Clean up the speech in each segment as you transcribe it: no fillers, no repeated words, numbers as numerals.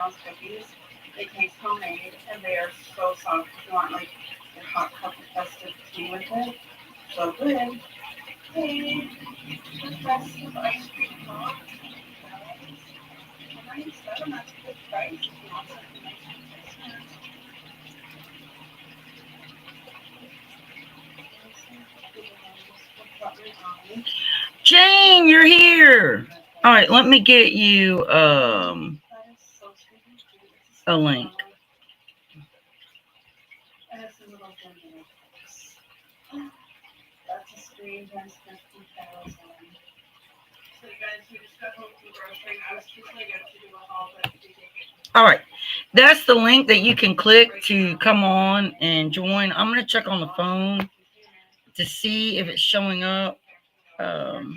cookies. They taste homemade and they are so soft. If you want like your hot cup of festive tea with it, so good. Hey, the festive ice cream box. Nice. That's a good price if you want something nice for Christmas. Jane, you're here. All right, let me get you a link. That's a screen times 50,000. So you guys, we just got home from grocery. I was too late to do a haul, but we did it. All right. That's the link that you can click to come on and join. I'm going to check on the phone to see if it's showing up. I'll show you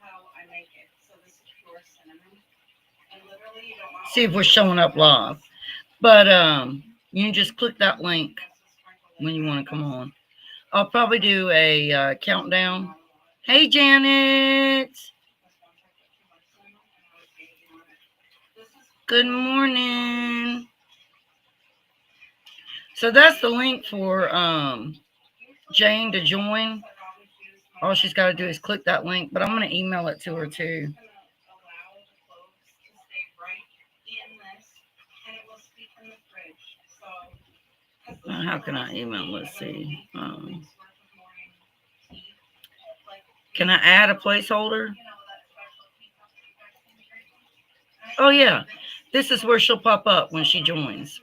how I make it. So this is pure cinnamon. And literally, you don't want See if we're showing up live. But you can just click that link when you want to come on. I'll probably do a countdown. Hey, Janet. Good morning. So that's the link for Jane to join. All she's got to do is click that link, but I'm going to email it to her too. How can I email? Let's see. Can I add a placeholder? Oh, yeah. This is where she'll pop up when she joins.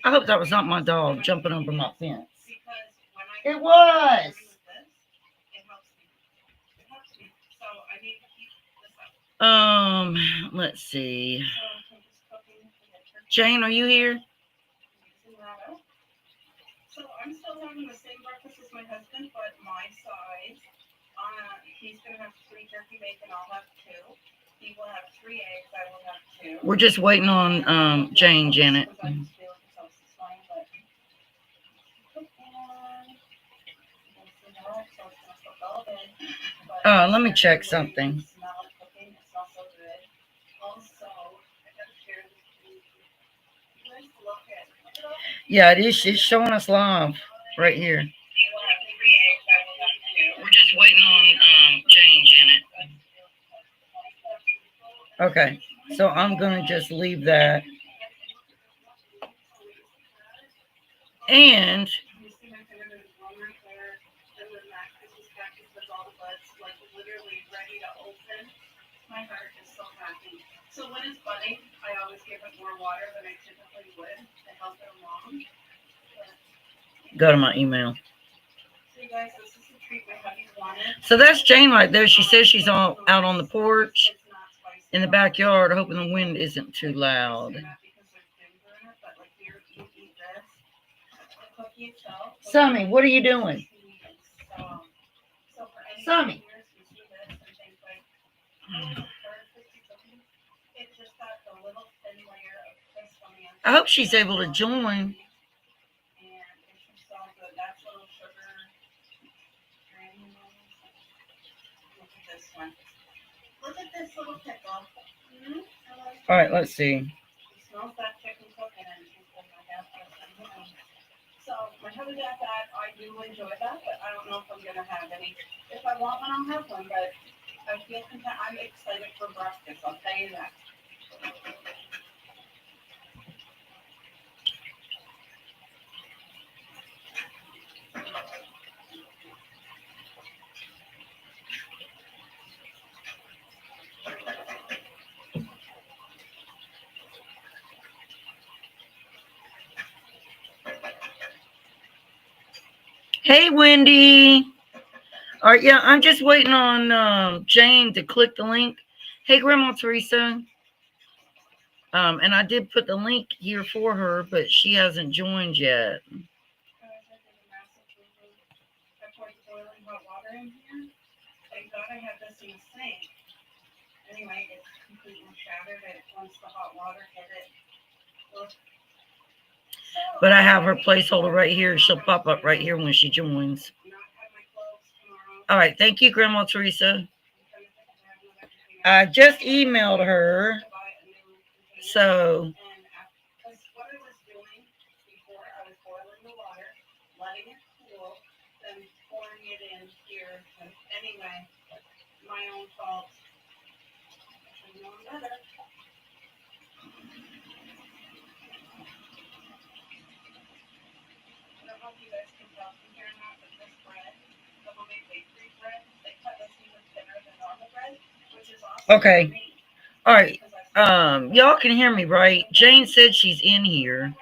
I hope that was not my dog jumping over my fence. It was. Let's see. Jane, are you here? So I'm still having the same breakfast as my husband, but my size. He's gonna have 3 turkey bacon. I'll have 2. He will have 3 eggs. I will have 2. We're just waiting on Jane, Janet. Let me check something. Yeah, it is. It's showing us live right here. We're just waiting on Jane, Janet. Okay, so I'm gonna just leave that. And my heart is so happy. So when it's budding, I always give it more water than I typically would to help it along. Go to my email. So you guys, this is a treat my hubby wanted. So that's Jane right there. She says she's all out on the porch in the backyard, hoping the wind isn't too loud. Sammy, what are you doing? Sammy. I hope she's able to join. Look at this little pickle. All right, let's see. Smells that chicken cooking and so my hubby got that. I do enjoy that, but I don't know if I'm gonna have any. If I want one, I'll have one. But I feel content. I'm excited for breakfast. I'll tell you that. Hey, Wendy. All right, yeah, I'm just waiting on Jane to click the link. Hey, Grandma Teresa. And I did put the link here for her, but she hasn't joined yet. Thank God I have this in the sink. Anyway, it's completely shattered, and once the hot water hit it. But I have her placeholder right here. She'll pop up right here when she joins. No, All right. Thank you, Grandma Teresa. I just emailed her. So, Because what I was doing before, I was boiling the water, letting it cool, then pouring it in here. And anyway, my own fault. I should have known better. I don't know if you guys can tell from here or not, but this bread, the homemade bakery bread, they cut this even thinner than normal bread, which is awesome for okay. me. All right. Y'all can hear me, right? Jane said she's in here.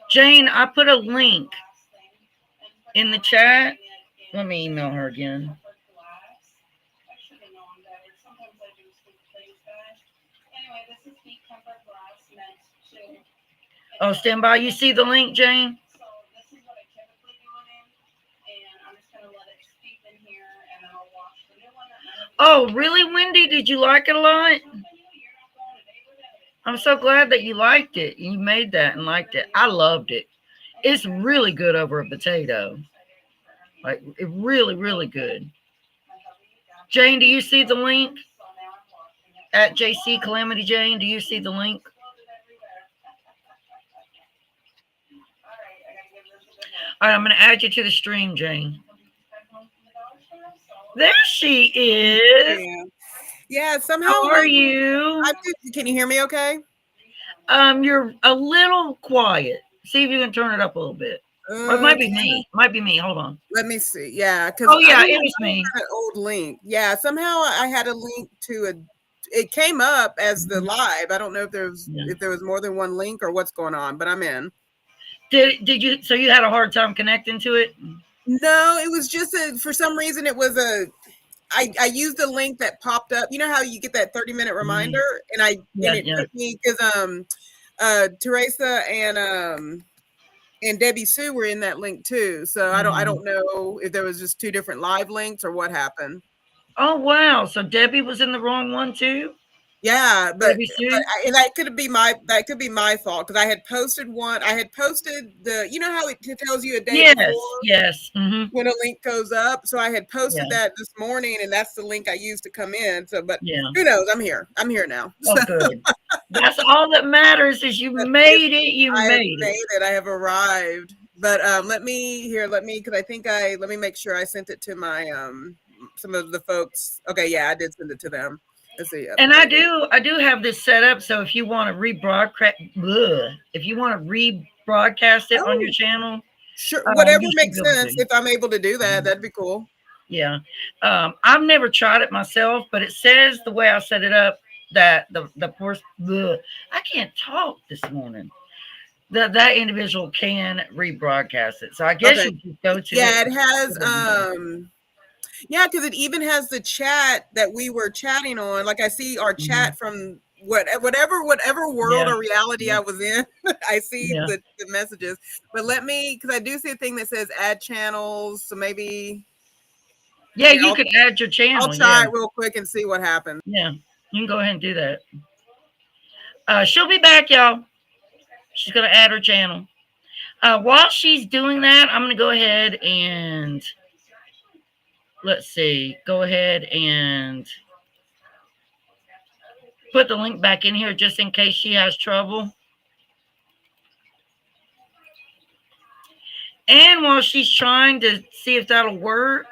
Jane, I put a link in the chat. Let me email her again. I should have known better. Sometimes I do stupid things, guys. Anyway, this is heat tempered glass meant to. Oh, stand by. You see the link, Jane? So this is what I typically do it in, and I'm just gonna let it steep in here, and then I'll wash the new one. Oh, really, Wendy? Did you like it a lot? I'm so glad that you liked it. You made that and liked it. I loved it. It's really good over a potato. Like, it really, really good. Jane, do you see the link? At JC Calamity Jane, do you see the link? All right, I'm going to add you to the stream, Jane. There she is. Yeah, somehow. How are you? Can you hear me okay? You're a little quiet. See if you can turn it up a little bit. Or it might be me. Might be me. Hold on. Let me see. Yeah, because oh yeah, it was me. An old link. Yeah, somehow I had a link to a. It came up as the live. I don't know if there was more than one link or what's going on, but I'm in. Did you? So you had a hard time connecting to it? No, it was just for some reason it was a. I used a link that popped up. You know how you get that 30-minute reminder, and it took me because Teresa and Debbie Sue were in that link too. So I don't know if there was just two different live links or what happened. Oh wow! So Debbie was in the wrong one too. Yeah, but and that could be my fault because I had posted one. I had posted you know how it tells you a day before. Yes. When a link goes up, so I had posted that this morning, and that's the link I used to come in. So, but who knows? I'm here. I'm here now. Oh, good. That's all that matters is you made it. I made it. I have arrived. But let me because I think let me make sure I sent it to my some of the folks. Okay, yeah, I did send it to them. Let's see. And I do have this set up. So if you want to rebroadcast it on your channel, sure, whatever makes sense. If I'm able to do that, that'd be cool. Yeah, I've never tried it myself, but it says the way I set it up that the person I can't talk this morning. That individual can rebroadcast it. So I guess you just go to it has yeah, because it even has the chat that we were chatting on. Like I see our chat from whatever world or reality I was in. I see the messages. But because I do see a thing that says add channels. So maybe. Yeah, you could add your channel. I'll try it real quick and see what happens. Yeah, you can go ahead and do that. She'll be back, y'all. She's going to add her channel. While she's doing that, I'm going to go ahead and let's see. Go ahead and put the link back in here just in case she has trouble. And while she's trying to see if that'll work,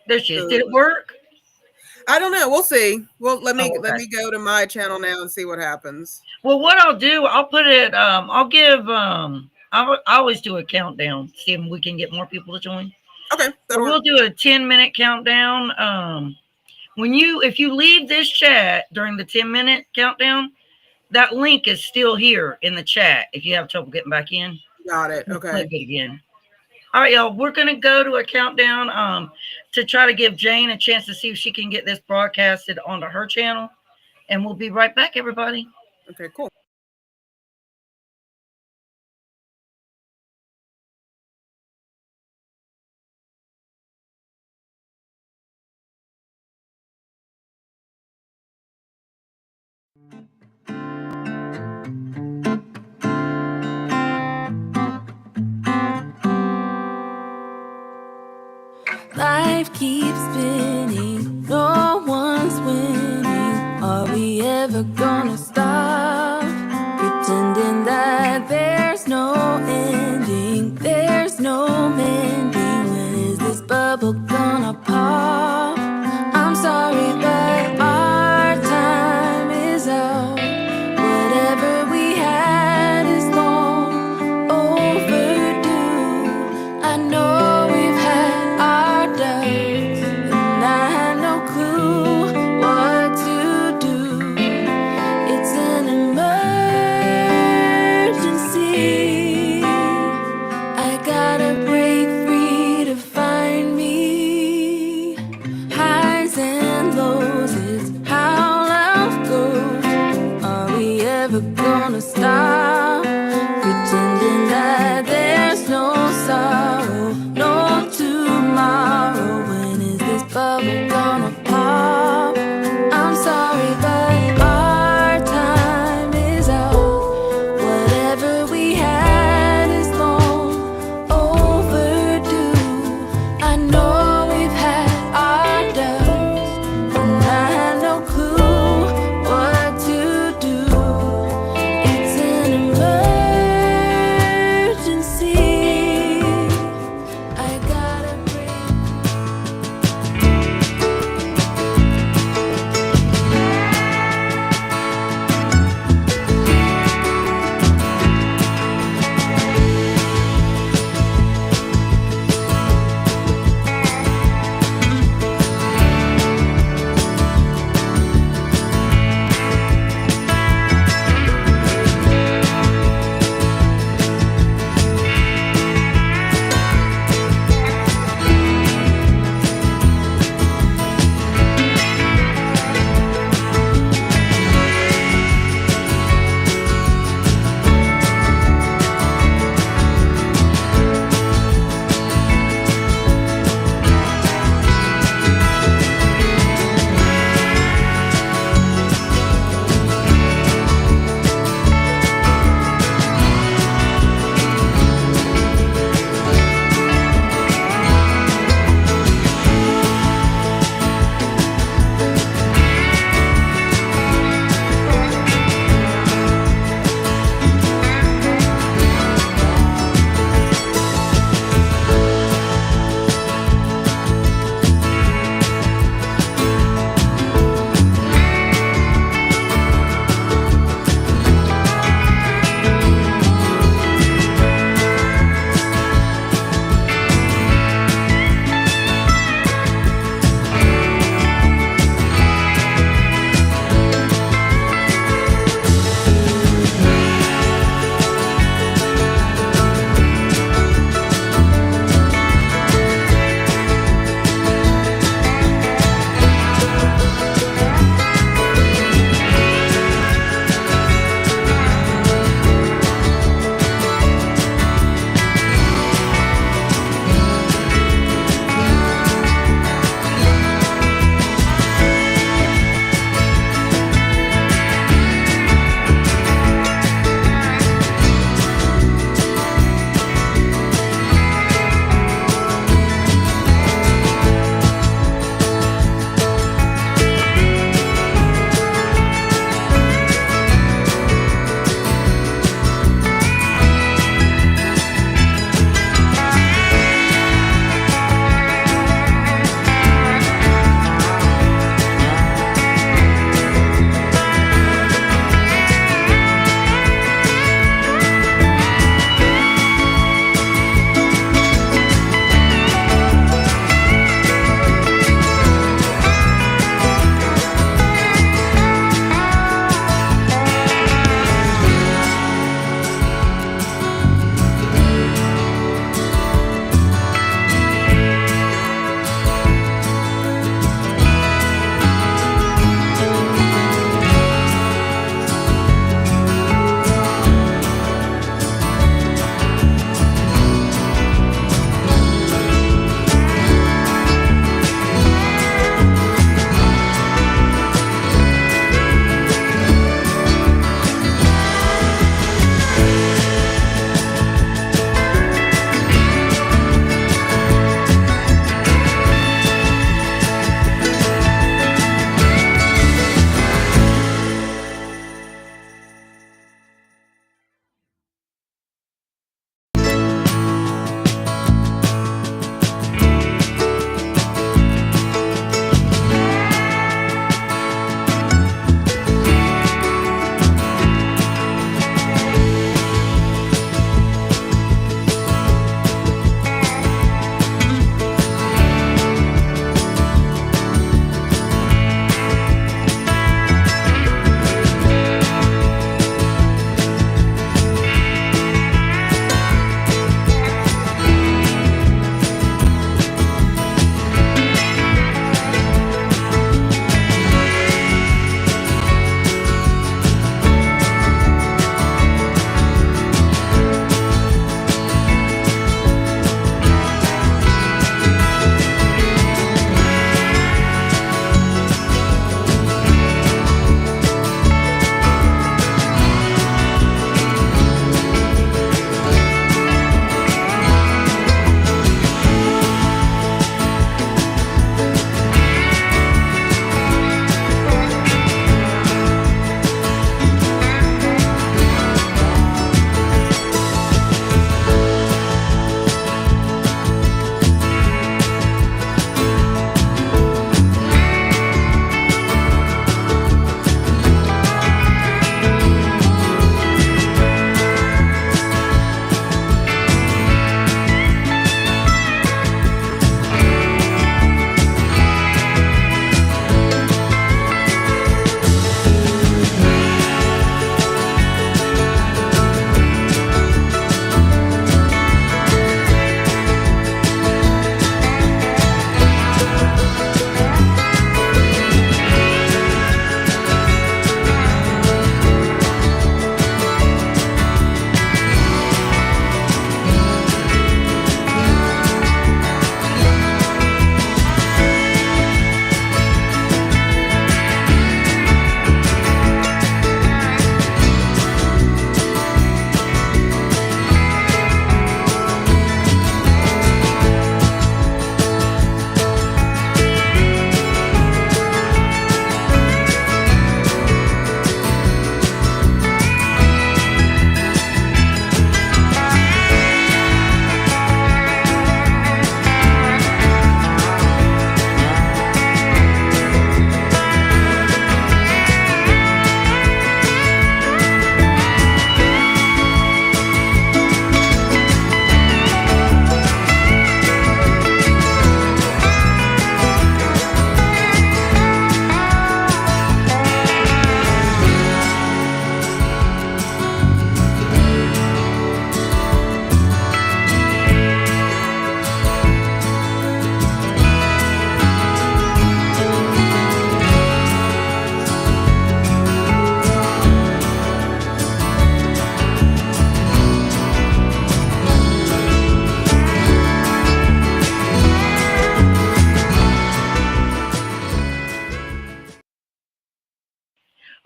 there she is. Did it work? I don't know. We'll see. Well, let me go to my channel now and see what happens. Well, what I'll do, I'll put it. I'll give. I always do a countdown, see if we can get more people to join. Okay. So we'll do a 10-minute countdown. If you leave this chat during the 10-minute countdown, that link is still here in the chat. If you have trouble getting back in, got it. Okay. Click it again. All right, y'all. We're gonna go to a countdown to try to give Jane a chance to see if she can get this broadcasted onto her channel, and we'll be right back, everybody. Okay, cool. Life keeps spinning, no one's winning. Are we ever gonna stop pretending that there's no ending, there's no mending? When is this bubble gonna pop? I'm sorry, but our time is out. Whatever we had is long overdue. I know we've had our doubts, and I had no clue what to do. It's an emergency. I gotta break free to find me. Highs and lows is how life goes. Are we ever gonna stop pretending that there's no sorrow, no tomorrow? When is this bubble gonna pop? I'm sorry, but our time is out. Whatever we had is long overdue. I know we've had our doubts, and I had no clue what to do. It's an emergency. I gotta break.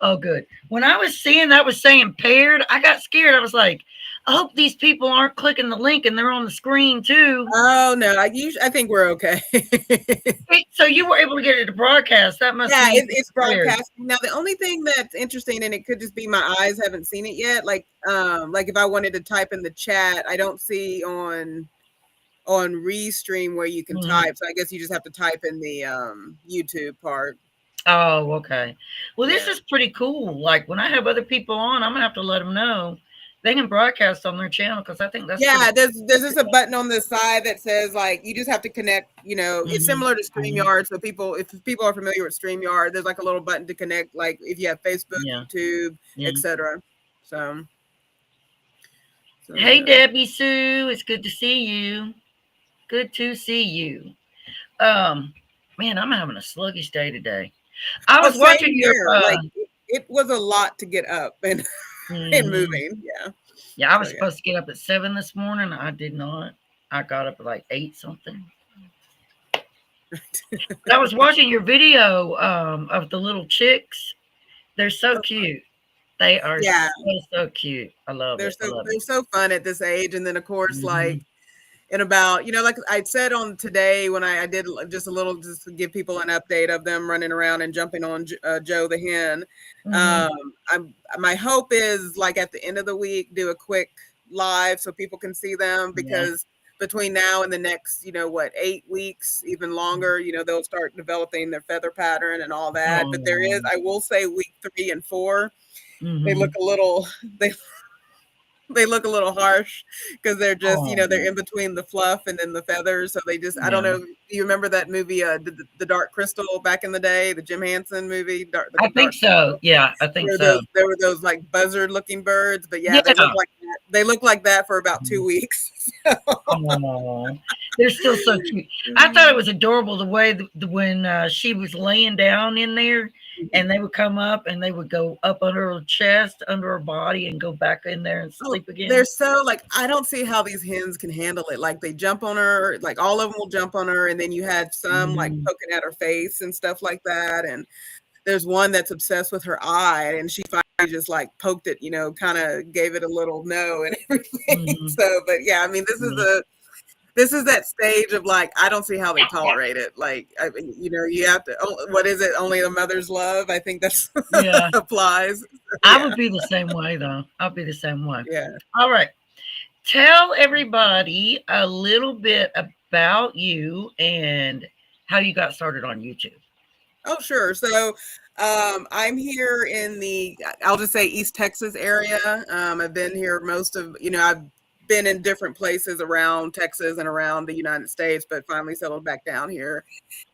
Oh, good. When I was seeing that was saying paired, I got scared. I was like, I hope these people aren't clicking the link and they're on the screen too. Oh no, I think we're okay. So you were able to get it to broadcast. That must Yeah, mean it's broadcasting. Now the only thing that's interesting, and it could just be my eyes haven't seen it yet. Like if I wanted to type in the chat, I don't see on Restream where you can type. So I guess you just have to type in the YouTube part. Oh, okay. Well, this is pretty cool. Like when I have other people on, I'm gonna have to let them know they can broadcast on their channel because I think that's there's just a button on the side that says like you just have to connect. You know, it's similar to StreamYard. So if people are familiar with StreamYard, there's like a little button to connect. Like if you have Facebook, YouTube, etc. So. Hey, Debbie Sue, it's good to see you. Good to see you. Man, I'm having a sluggish day today. I was watching your like it was a lot to get up and and moving. Yeah, I was supposed to get up at 7 this morning. I did not. I got up at like 8 something. I was watching your video of the little chicks. They're so cute. They are so cute. I love it. They're so fun at this age. And then of course, like in about, like I said on today when I did just a little, just to give people an update of them running around and jumping on Joe the hen. My hope is like at the end of the week, do a quick live so people can see them because between now and the next, 8 weeks, even longer, they'll start developing their feather pattern and all that. But there is, I will say week 3 and 4, they look a little, they look a little harsh because they're just, they're in between the fluff and then the feathers. So they just, I don't know. Do you remember that movie, the Dark Crystal back in the day, the Jim Henson movie? I think so. Yeah, I think so. There were those like buzzard looking birds, but they look like that. They look like that for about 2 weeks. They're still so cute. I thought it was adorable the way when she was laying down in there and they would come up and they would go up under her chest, under her body and go back in there and sleep again. They're so like, I don't see how these hens can handle it. Like they jump on her, like all of them will jump on her. And then you had some like poking at her face and stuff like that. And there's one that's obsessed with her eye and she finally just like poked it, kind of gave it a little no and everything. So, but yeah, I mean, this is that stage of like, I don't see how they tolerate it. Like, you have to, what is it? Only a mother's love. I think that's applies. I would be the same way though. I'll be the same way. Yeah. All right. Tell everybody a little bit about you and how you got started on YouTube. Oh, sure. So I'm here in I'll just say East Texas area. I've been here I've been in different places around Texas and around the United States, but finally settled back down here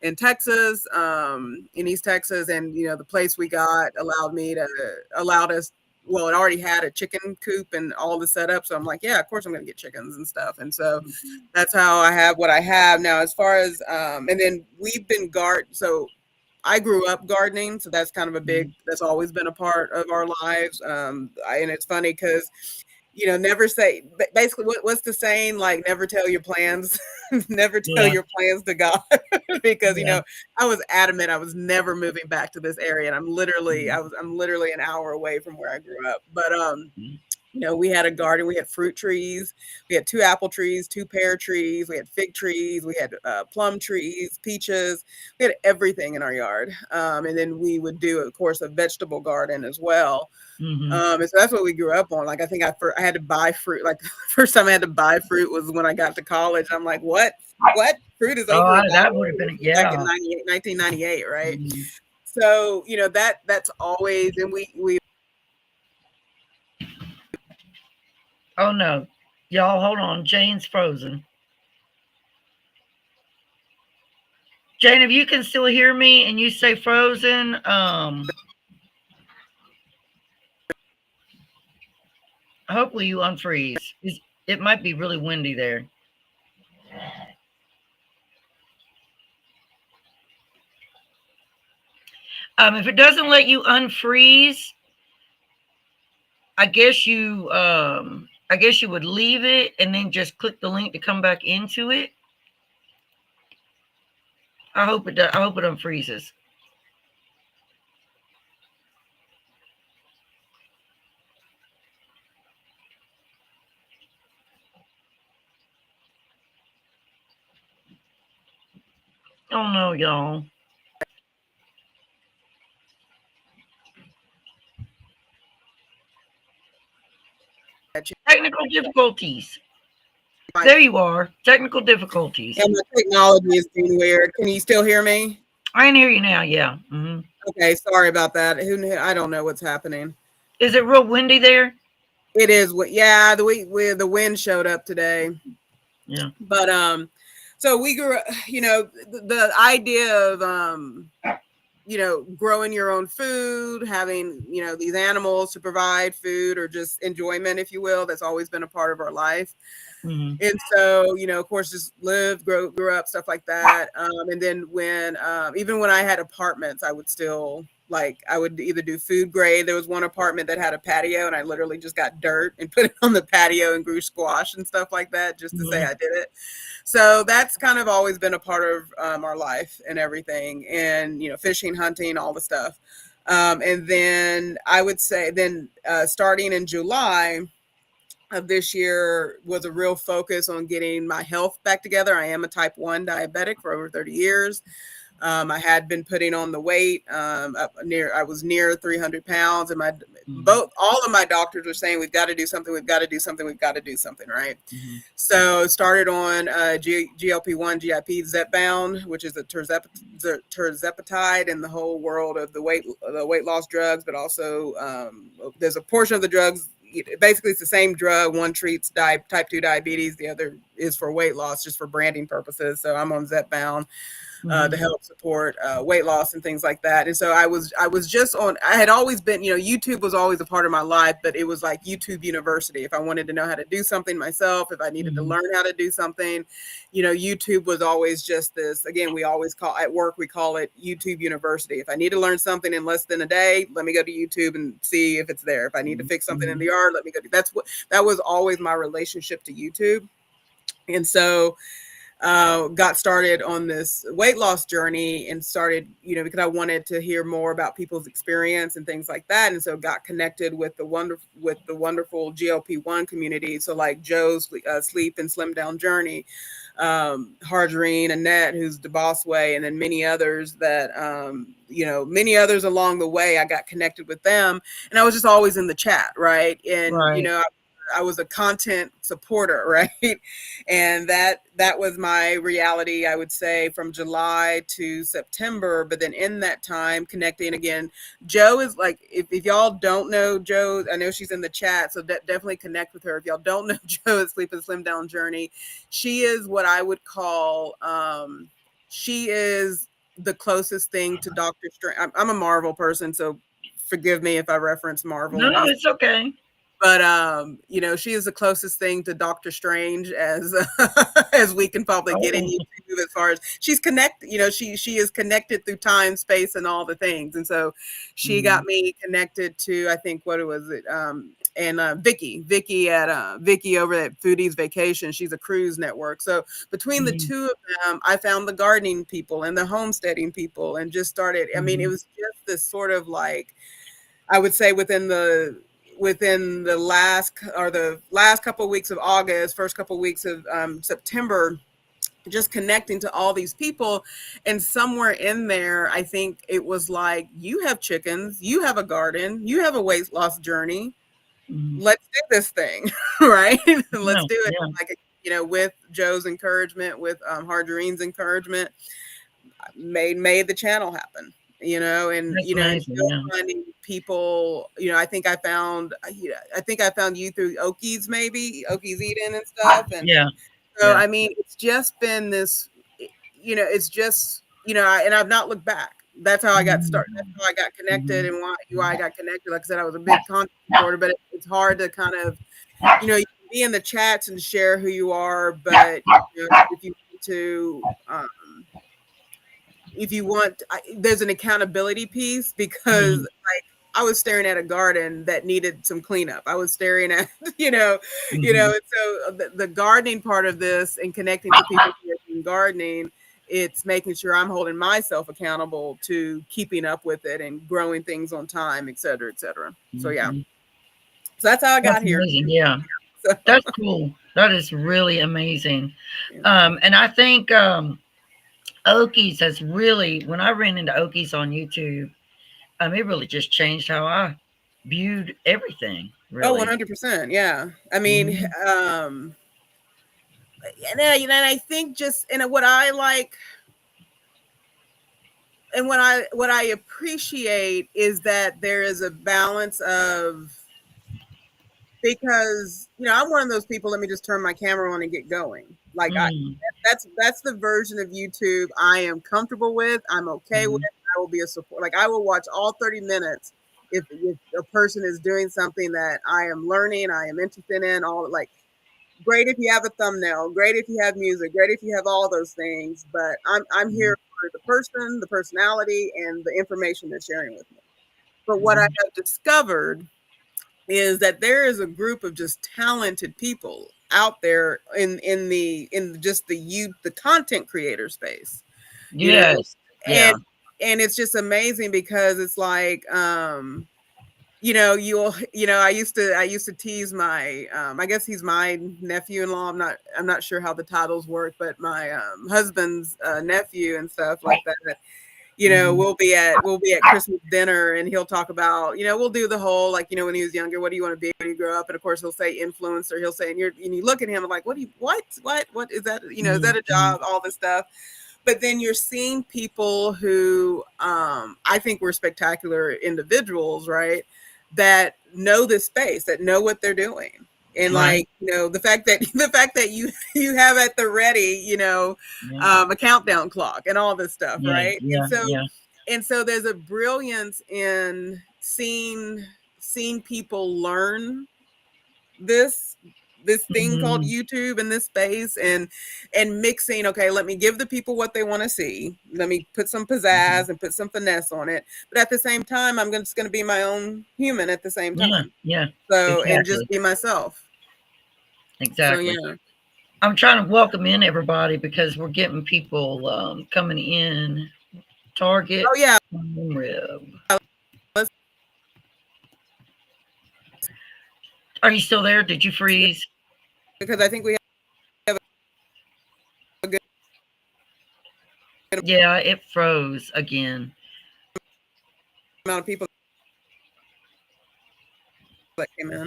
in Texas, in East Texas. And, the place we got allowed us, well, it already had a chicken coop and all the setup. So I'm like, yeah, of course I'm going to get chickens and stuff. And so that's how I have what I have now as far as, and then we've been so I grew up gardening. So that's kind of that's always been a part of our lives. And it's funny because, never say, basically what's the saying? Like never tell your plans, never tell your plans to God, because, I was adamant I was never moving back to this area. And I'm literally an hour away from where I grew up. But, we had a garden, we had fruit trees, we had 2 apple trees, 2 pear trees, we had fig trees, we had plum trees, peaches, we had everything in our yard. And then we would do, of course, a vegetable garden as well. And so that's what we grew up on. Like, I think I had to buy fruit. Like the first time I had to buy fruit was when I got to college. I'm like, what fruit is over? That would have been, back in 1998. Right. So, that's always, and we, oh no, y'all hold on. Jane's frozen. Jane, if you can still hear me and you say frozen, hopefully you unfreeze. It might be really windy there. If it doesn't let you unfreeze, I guess you would leave it and then just click the link to come back into it. I hope it unfreezes. Oh no, y'all. Technical difficulties. My, There you are. Technical difficulties. and my technology is being weird. Can you still hear me? I can hear you now. Yeah. Hmm. Okay, sorry about that. I don't know what's happening. Is it real windy there? It is what, yeah, the wind showed up today. Yeah. But so we grew, the idea of growing your own food, having, these animals to provide food or just enjoyment, if you will, that's always been a part of our life. Hmm. And so, of course, just lived, grew up, stuff like that. And then when, even when I had apartments, I would still, like, I would either do food grade. There was one apartment that had a patio, and I literally just got dirt and put it on the patio and grew squash and stuff like that, just to say I did it. So that's kind of always been a part of our life and everything, and fishing, hunting, all the stuff. And then I would say, then starting in July of this year was a real focus on getting my health back together. I am a type 1 diabetic for over 30 years. I had been putting on the weight. I was near 300 pounds, and all of my doctors were saying, we've got to do something, we've got to do something, we've got to do something, right? Hmm. So started on GLP-1 GIP Zepbound, which is a terzepatide in the whole world of the weight loss drugs, but also there's a portion of the drugs. Basically, it's the same drug. One treats type 2 diabetes. The other is for weight loss, just for branding purposes. So I'm on Zepbound to help support weight loss and things like that. And so I was just on. I had always been, YouTube was always a part of my life, but it was like YouTube University. If I wanted to know how to do something myself, if I needed to learn how to do something, YouTube was always just this. Again, we always at work, we call it YouTube University. If I need to learn something in less than a day, let me go to YouTube and see if it's there. If I need to fix something in the yard, let me go. That was always my relationship to YouTube. And so got started on this weight loss journey and started, because I wanted to hear more about people's experience and things like that. And so got connected with the wonderful GLP-1 community. So like Joe's Sleep and Slim Down Journey, Harjarine, Annette, who's the Boss Way, and then many others that, many others along the way. I got connected with them, and I was just always in the chat. Right. And, Right. I was a content supporter, right? And that was my reality, I would say, from July to September. But then in that time, connecting again, Joe is like, if y'all don't know Joe, I know she's in the chat, so definitely connect with her. If y'all don't know Joe at Sleep and Slim Down Journey, she is what I would call, she is the closest thing to Dr. Strange. I'm a Marvel person, so forgive me if I reference Marvel. No, it's okay. But she is the closest thing to Doctor Strange as as we can probably get in YouTube, as far as she's connected. She is connected through time, space, and all the things. And so she got me connected to, I think, what was it? And Vicky over at Foodies Vacation. She's a cruise network. So between the two of them, I found the gardening people and the homesteading people, and just started. I mean, it was just this sort of like, I would say within the last couple of weeks of August, first couple of weeks of September, just connecting to all these people. And somewhere in there, I think it was like, you have chickens, you have a garden, you have a weight loss journey. Let's do this thing, right? Let's do it. Yeah. Like, with Joe's encouragement, with Harjarine's encouragement, made the channel happen. And finding people. I think I found you through Okies, maybe Okies Eden and stuff. And so I mean, it's just been this. It's just and I've not looked back. That's how I got started. That's how I got connected, and why I got connected. Like I said, I was a big content supporter, but it's hard to kind of you can be in the chats and share who you are, but if you need to. If you want, there's an accountability piece, because like I was staring at a garden that needed some cleanup. I was staring at, and so the gardening part of this and connecting to people who are doing gardening, it's making sure I'm holding myself accountable to keeping up with it and growing things on time, et cetera, et cetera. So yeah, so that's how I got here. Amazing. Yeah, so. That's cool. That is really amazing. And I think Okies has really, when I ran into Okies on YouTube, it really just changed how I viewed everything. Oh, Really. 100%. Yeah. I mean, Mhm. and I think just, and what I like, and what I appreciate is that there is a balance of, because I'm one of those people, let me just turn my camera on and get going. Like Mm. that's the version of YouTube I am comfortable with, I'm okay with. Mhm. I will be a support, like I will watch all 30 minutes if a person is doing something that I am learning, I am interested in, all, like, great if you have a thumbnail, great if you have music, great if you have all those things, but I'm Mhm. here for the person, the personality, and the information they're sharing with me. But what I Mhm. have discovered is that there is a group of just talented people out there in just the content creator space, you know, Yes. and Yeah. it's just amazing because it's like, I used to tease my, I guess he's my nephew-in-law. I'm not sure how the titles work, but my husband's nephew and stuff like that. Mhm. We'll be at Christmas dinner, and he'll talk about, we'll do the whole, like, when he was younger, what do you want to be when you grow up? And of course he'll say influencer. He'll say, and you look at him and like, what is that? Is that a Mhm. job? All this stuff. But then you're seeing people who, I think were spectacular individuals, right? That know this space, that know what they're doing. And Right. like, the fact that you have at the ready, Yeah. a countdown clock and all this stuff, Yeah. right? Yeah. Yeah. And so there's a brilliance in seeing people learn this thing called Mhm. YouTube in this space, and mixing, okay, let me give the people what they want to see. Let me put some Mhm. pizzazz and put some finesse on it. But at the same time, just going to be my own human at the same Yeah. time. Yeah. So, and just Exactly. be myself. So, Exactly. yeah. I'm trying to welcome in everybody because we're getting people coming in. Target Oh, yeah. rib. Let's, Are you still there? Did you freeze? because I think we have a good Yeah, it froze again. amount of people that came in.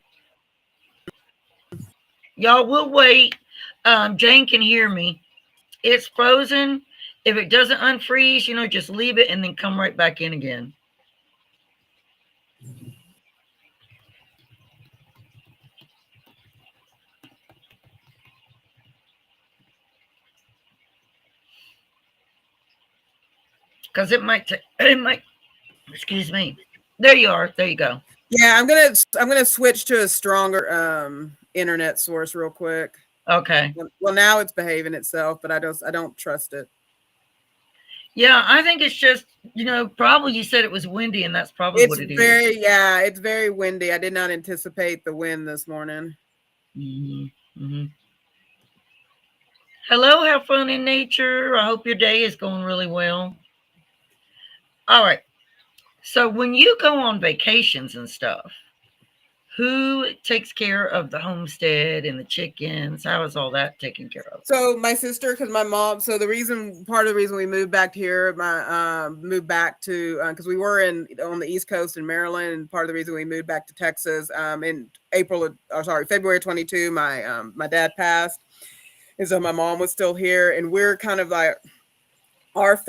Y'all, we'll wait. Jane can hear me. It's frozen. If it doesn't unfreeze, just leave it and then come right back in again. Because it might it might, excuse me. There you are. There you go. Yeah, I'm gonna switch to a stronger internet source real quick. Okay. Well, now it's behaving itself, but I don't trust it. Yeah, I think it's just, probably you said it was windy and that's probably what it is. It's very windy. I did not anticipate the wind this morning. Mm-hmm. Mm-hmm. Hello, have fun in nature. I hope your day is going really well. All right. So when you go on vacations and stuff, who takes care of the homestead and the chickens? How is all that taken care of? So my sister, because my mom, so part of the reason we moved back here, moved back to, because we were on the East Coast in Maryland, and part of the reason we moved back to Texas, in February 22, my dad passed, and so my mom was still here, and we're kind of like, our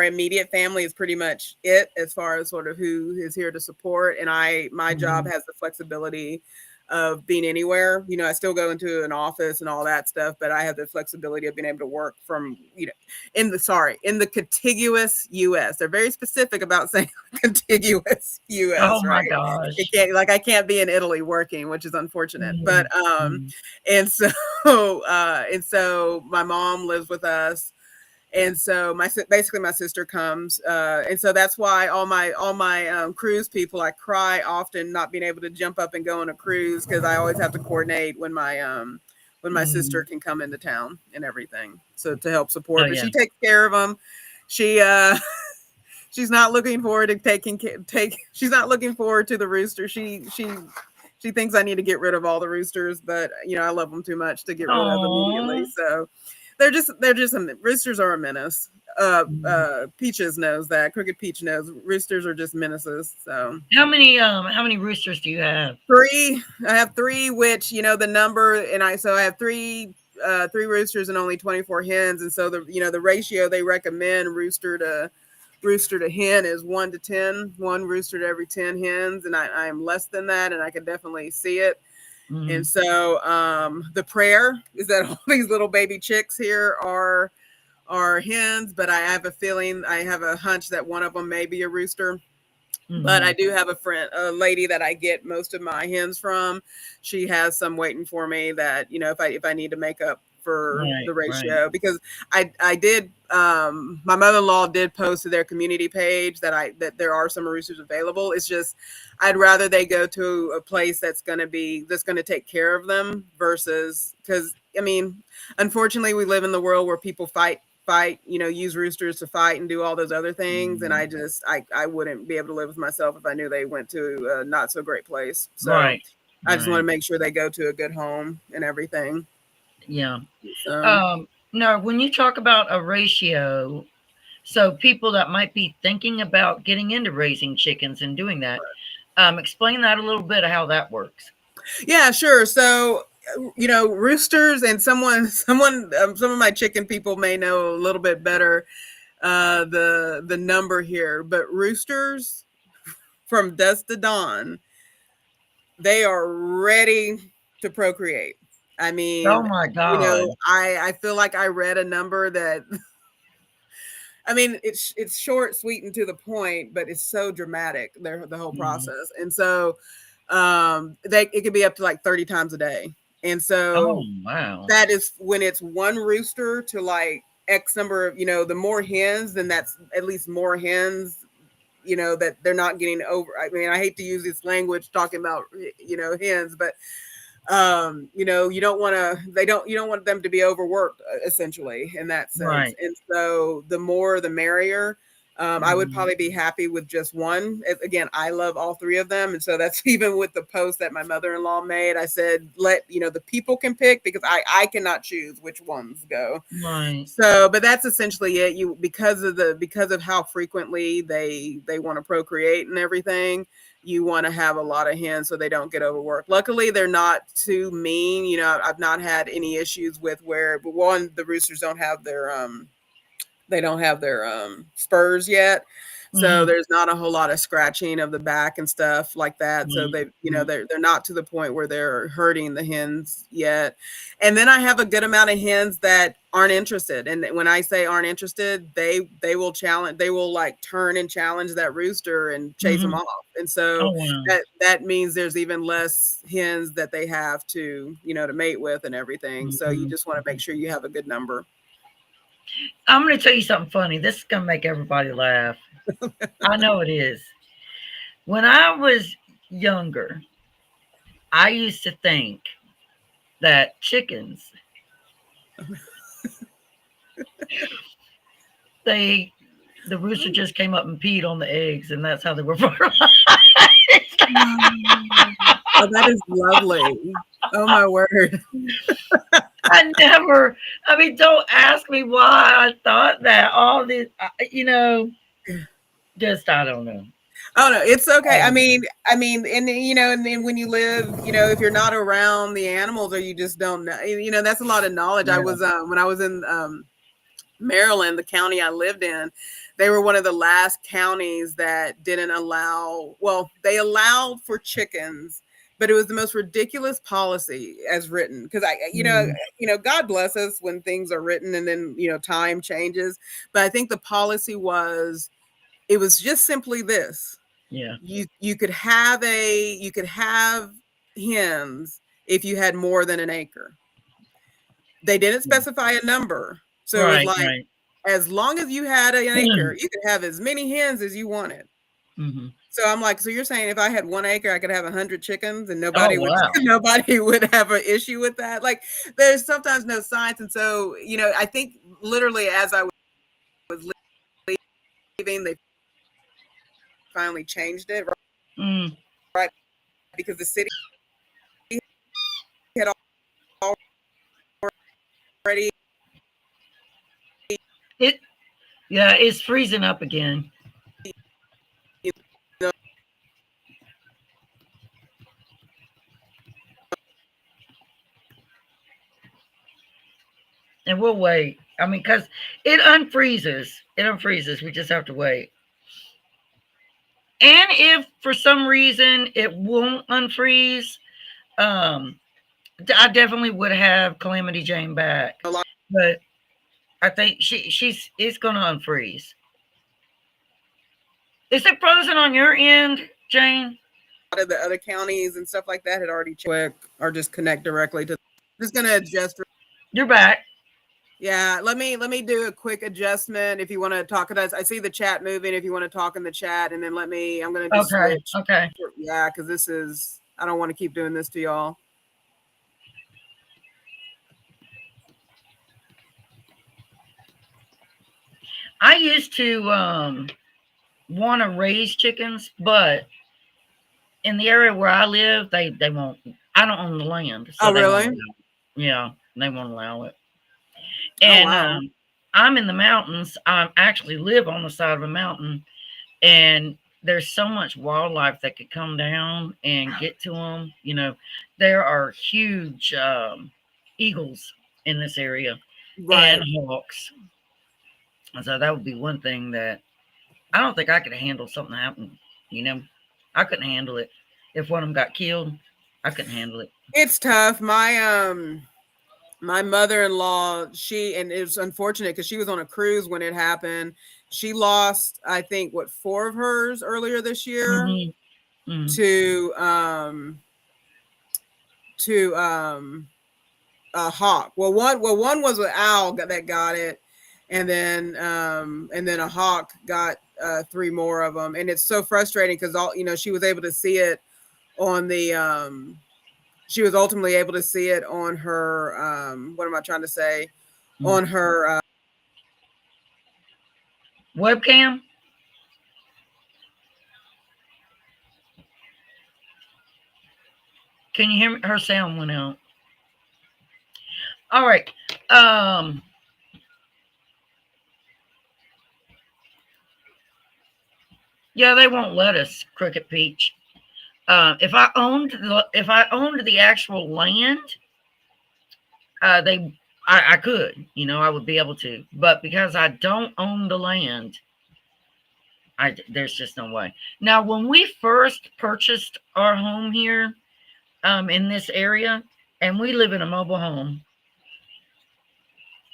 immediate family is pretty much it as far as sort of who is here to support. And my job Mhm. has the flexibility of being anywhere. I still go into an office and all that stuff, but I have the flexibility of being able to work from, in the contiguous US. They're very specific about saying contiguous Oh US, my right? gosh. I can't be in Italy working, which is unfortunate. But Mhm. Mhm. and so my mom lives with us, and so basically my sister comes, and so that's why all my cruise people, I cry often not being able to jump up and go on a cruise, because I always have to coordinate when my sister Mhm. can come into town and everything, so to help support. Oh But yeah. she takes care of them. She she's not looking forward to she's not looking forward to the rooster. She thinks I need to get rid of all the roosters, but I love them too much to get rid of Oh. immediately. So roosters are a menace. Peaches knows that. Crooked Peach knows roosters are just menaces. So how many roosters do you have? 3. I have 3, which the number, and I have 3 roosters and only 24 hens, and so the ratio they recommend rooster to hen is 1 to 10, 1 rooster to every 10 hens, and I am less than that, and I can definitely see it. Mm-hmm. And so the prayer is that all these little baby chicks here are hens, but I have a hunch that one of them may be a rooster. Mm-hmm. But I do have a lady that I get most of my hens from. She has some waiting for me that, if I need to make up for the ratio, because I did, my mother-in-law did post to their community page that there are some roosters available. It's just, I'd rather they go to a place that's going to take care of them versus, because unfortunately we live in the world where people fight, use roosters to fight and do all those other things. And I wouldn't be able to live with myself if I knew they went to a not so great place. So I just want to make sure they go to a good home and everything. Yeah. Now, when you talk about a ratio, so people that might be thinking about getting into raising chickens and doing that, explain that a little bit of how that works. Yeah, sure. So, roosters, and some of my chicken people may know a little bit better the number here, but roosters from dusk to dawn, they are ready to procreate. I mean, oh my God. I feel like I read a number that it's short, sweet, and to the point, but it's so dramatic, the whole process. And so it could be up to like 30 times a day. And so wow, that is when it's one rooster to like X number of, the more hens, then that's at least more hens, that they're not getting over. I mean, I hate to use this language talking about, hens, but you don't want them to be overworked, essentially, in that sense. Right. And so the more the merrier. I would probably be happy with just one. Again, I love all 3 of them. And so that's even with the post that my mother-in-law made. I said, the people can pick, because I cannot choose which ones go. Right. So, but that's essentially it. Because of how frequently they want to procreate and everything, you want to have a lot of hens so they don't get overworked. Luckily, they're not too mean. I've not had any issues with but one, the roosters don't have their spurs yet, so there's not a whole lot of scratching of the back and stuff like that. So they they're not to the point where they're hurting the hens yet. And then I have a good amount of hens that aren't interested, and when I say aren't interested, they will like turn and challenge that rooster and chase them off. And so that means there's even less hens that they have to to mate with and everything. So you just want to make sure you have a good number. I'm going to tell you something funny. This is going to make everybody laugh. I know it is. When I was younger, I used to think that chickens, the rooster just came up and peed on the eggs, and that's how they were fertilized. Oh, that is lovely. Oh, my word. Don't ask me why I thought that. All this, just, I don't know. Oh, no, it's okay. And then when you live, if you're not around the animals, or you just don't know, that's a lot of knowledge. Yeah. I was, when I was in Maryland, the county I lived in, they were one of the last counties that didn't allow, they allowed for chickens, but it was the most ridiculous policy as written. Because God bless us when things are written and then, time changes. But I think the policy was just simply this. Yeah. You could have hens if you had more than an acre. They didn't specify a number. So it was like, as long as you had an acre, you could have as many hens as you wanted. So I'm like, so you're saying if I had 1 acre, I could have 100 chickens and nobody would have an issue with that? Like, there's sometimes no science. And so, I think literally as I was leaving, they finally changed it, right? Because the city had already Yeah, it's freezing up again. You know, And we'll wait. I mean, because it unfreezes. It unfreezes. We just have to wait. And if for some reason it won't unfreeze, um, I definitely would have Calamity Jane back. a lot But I think she's it's gonna unfreeze. Is it frozen on your end, Jane? of the other counties and stuff like that had already checked or just connect directly to. Just gonna adjust. You're back. Yeah, let me do a quick adjustment. If you want to talk to us, I see the chat moving. If you want to talk in the chat, and then I'm gonna just Okay. switch. Okay. Yeah, because this is I don't want to keep doing this to y'all. I used to want to raise chickens, but in the area where I live, they won't. I don't own the land, so Oh, they won't really? allow it. Yeah, they won't allow it. Oh, And wow. I'm in the mountains. I actually live on the side of a mountain, and there's so much wildlife that could come down and get to them. You know, there are huge eagles in this area Right. and hawks. And so that would be one thing that I don't think I could handle something happen. You know, I couldn't handle it. If one of them got killed, I couldn't handle it. It's tough. My mother-in-law, and it was unfortunate because she was on a cruise when it happened. She lost, I think, 4 of hers earlier this year Mm-hmm. Mm-hmm. to a hawk. Well, one was an owl that got it, and then a hawk got 3 more of them, and it's so frustrating because she was able to see it on the she was ultimately able to see it on her what am I trying to say, on her Webcam. Can you hear me? Her sound went out. All right. Yeah, they won't let us, Crooked Peach. If I owned the actual land, I could, I would be able to. But because I don't own the land, there's just no way. Now, when we first purchased our home here, in this area, and we live in a mobile home.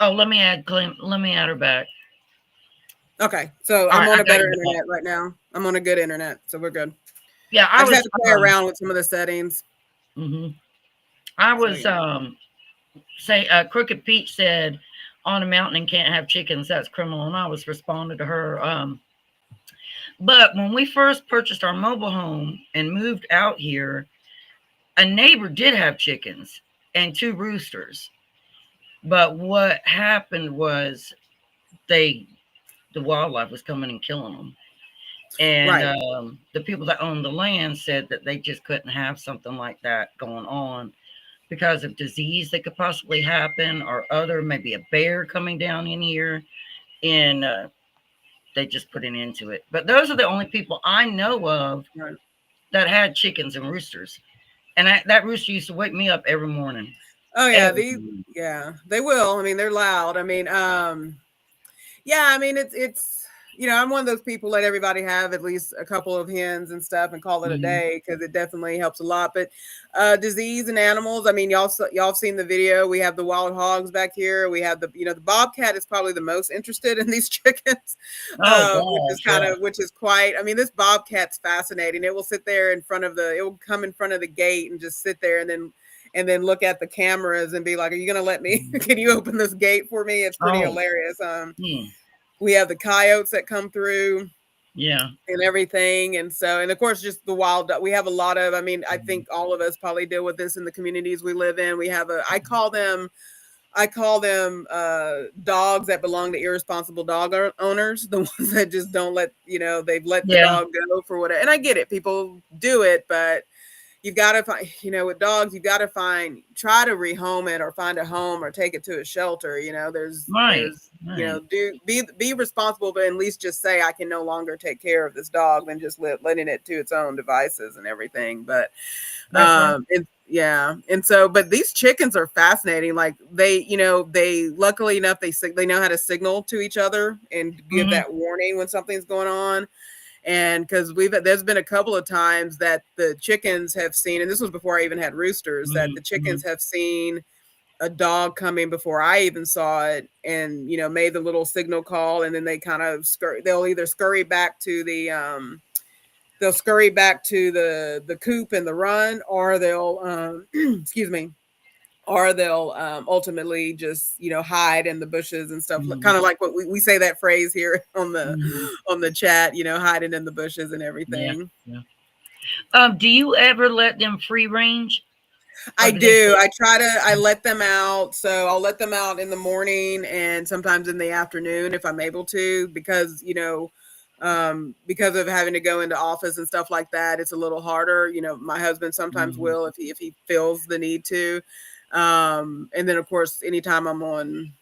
Oh, let me add her back. Okay, so I'm on a better internet right now. I'm on a good internet, so we're good. Yeah, I just have to play around with some of the settings. Mm-hmm. I was Crooked Pete said on a mountain and can't have chickens, that's criminal, and I was responding to her. But when we first purchased our mobile home and moved out here, a neighbor did have chickens and 2 roosters. But what happened was the wildlife was coming and killing them. And right. The people that owned the land said that they just couldn't have something like that going on because of disease that could possibly happen, or maybe a bear coming down in here, and they just put an end to it. But those are the only people I know of that had chickens and roosters. And that rooster used to wake me up every morning. Oh yeah, they will. I mean, they're loud. I mean, yeah, I mean it's I'm one of those people, let everybody have at least a couple of hens and stuff and call it a day, because it definitely helps a lot. But disease in animals, I mean, y'all have seen the video. We have the wild hogs back here. We have the bobcat is probably the most interested in these chickens, which is quite. I mean, this bobcat's fascinating. It will sit there it will come in front of the gate and just sit there, and then look at the cameras and be like, "Are you going to let me? Can you open this gate for me?" It's pretty hilarious. We have the coyotes that come through, and everything, and of course just the wild. We have a lot of. I mean, I think all of us probably deal with this in the communities we live in. We have I call them dogs that belong to irresponsible dog owners, the ones that just don't let they've let the dog go for whatever. And I get it, people do it, but you've got to find, with dogs, you got to try to rehome it or find a home or take it to a shelter. There's, Right. be responsible, but at least just say, I can no longer take care of this dog, than just letting it to its own devices and everything. But, and so, but these chickens are fascinating. Like they luckily enough, they know how to signal to each other and give that warning when something's going on. And because there's been a couple of times that the chickens have seen, and this was before I even had roosters, that the chickens have seen a dog coming before I even saw it, and made the little signal call, and then they kind of they'll either scurry back to the the coop and the run, or they'll excuse me, or they'll ultimately just hide in the bushes and stuff, kind of like what we say that phrase here on the chat, hiding in the bushes and everything. Do you ever let them free range? I do. I let them out. So I'll let them out in the morning and sometimes in the afternoon if I'm able to, because because of having to go into office and stuff like that, it's a little harder. My husband sometimes will, if he feels the need to. And then of course, anytime I'm on,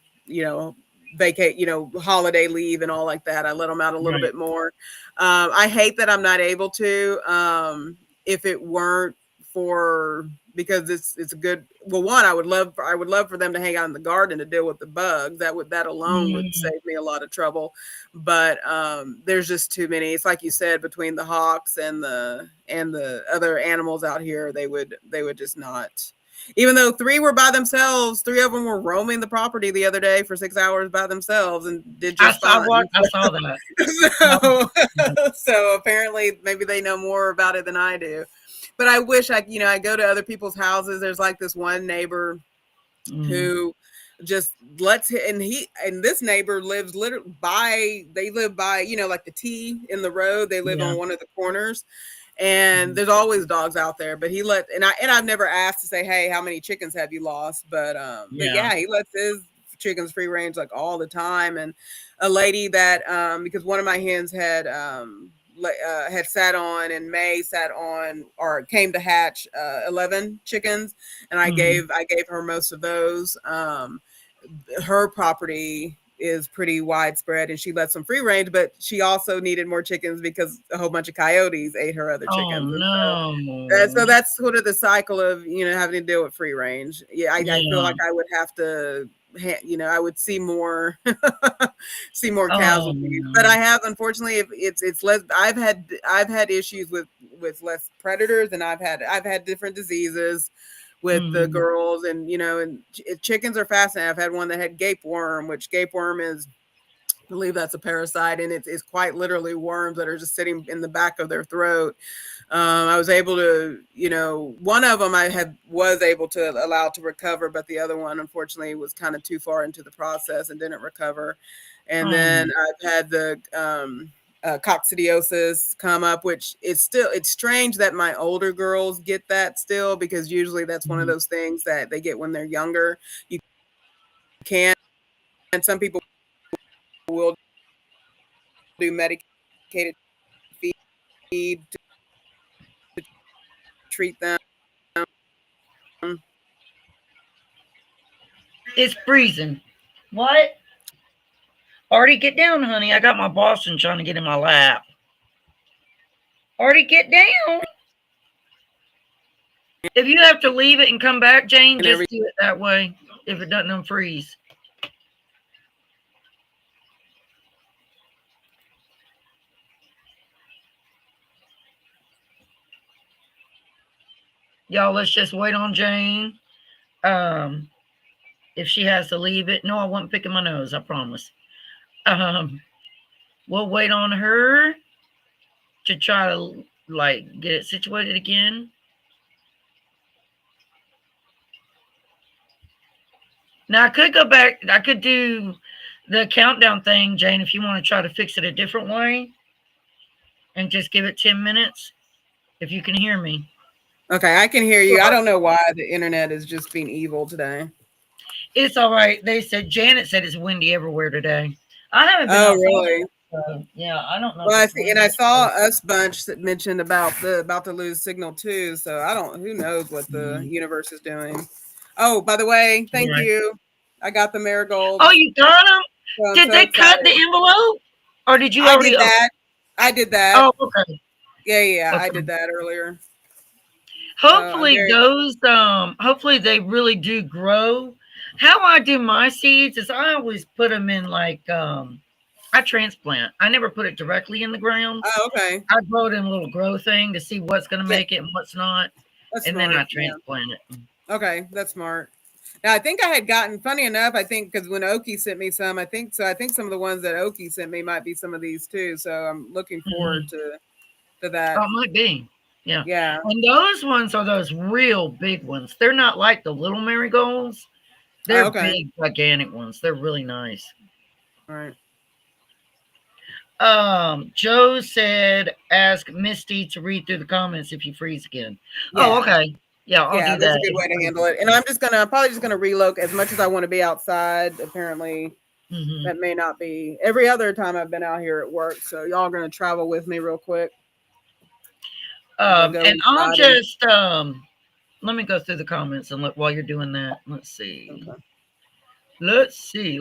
holiday leave and all like that, I let them out a little bit more. I hate that I'm not able to, if it weren't for, because it's a good, one, I would love for them to hang out in the garden to deal with the bugs. That alone would save me a lot of trouble. But there's just too many. It's like you said, between the hawks and the other animals out here, they would just not. Even though 3 were by themselves, 3 of them were roaming the property the other day for 6 hours by themselves and did just fine. I saw that. So apparently maybe they know more about it than I do. But I wish I go to other people's houses. There's like this one neighbor who just lets him, and this neighbor lives literally by like the T in the road. They live on one of the corners. And there's always dogs out there, but I've never asked to say, hey, how many chickens have you lost? But he lets his chickens free range like all the time. And a lady that because one of my hens had sat on or came to hatch 11 chickens, and I gave her most of those. Her property is pretty widespread, and she let some free range, but she also needed more chickens because a whole bunch of coyotes ate her other chickens. So that's sort of the cycle of having to deal with free range. I feel like I would have to I would see more casualties. But I have, unfortunately, it's less. I've had issues with less predators, and I've had different diseases with the girls, and chickens are fascinating. I've had one that had gape worm, which gape worm is, I believe that's a parasite, and it's quite literally worms that are just sitting in the back of their throat. I was able to, one of them was able to allow to recover, but the other one, unfortunately, was kind of too far into the process and didn't recover. And then I've had the coccidiosis come up, which it's strange that my older girls get that still, because usually that's one of those things that they get when they're younger. You can, and some people will do medicated feed to treat them. It's freezing. What? Artie, get down, honey. I got my Boston trying to get in my lap. Artie, get down. If you have to leave it and come back, Jane, just do it that way. If it doesn't unfreeze. Y'all, let's just wait on Jane. If she has to leave it. No, I wasn't picking my nose, I promise. We'll wait on her to try to get it situated again. Now I could go back. I could do the countdown thing, Jane, if you want to try to fix it a different way and just give it 10 minutes. If you can hear me. Okay, I can hear you. I don't know why the internet is just being evil today. It's all right. They said, Janet said it's windy everywhere today. I haven't been outside. Really? So, yeah, I don't know. Well, If I it's see, and I saw windy. Us Bunch that mentioned about to lose signal too. So I don't. Who knows what the universe is doing? Oh, by the way, thank Right. you. I got the marigolds. Oh, you got them? So I'm Did so they cut the excited. envelope, or did you I already did open? that. I did that. Oh, okay. Yeah. I did Okay. that earlier. So I'm Hopefully very. those hopefully they really do grow. How I do my seeds is I always put them in like I transplant. I never put it directly in the ground. Oh, okay. I grow it in a little grow thing to see what's going to Yeah, make it and what's not, that's and then I smart. Yeah. transplant it. Okay, that's smart. Now I think I had gotten. Funny enough, I think because when Oki sent me some, I think so. I think some of the ones that Oki sent me might be some of these too. So I'm looking forward Mhm. to that. Oh, it might be. Yeah. Yeah. And those ones are those real big ones. They're not like the little marigolds. Oh, They're okay. big, gigantic ones. They're really nice. All right. Joe said, ask Misty to read through the comments if you freeze again. Oh, Yeah. okay. Yeah, I'll Yeah, do that's a that. good If way you to freeze handle it. And I'm probably just gonna relocate as much as I want to be outside. Apparently, again. that may not be every other time I've been out here at work. So y'all gonna travel with me real quick as I go And I'll inside and just let me go through the comments and look while you're doing that. Let's see. okay. Let's see.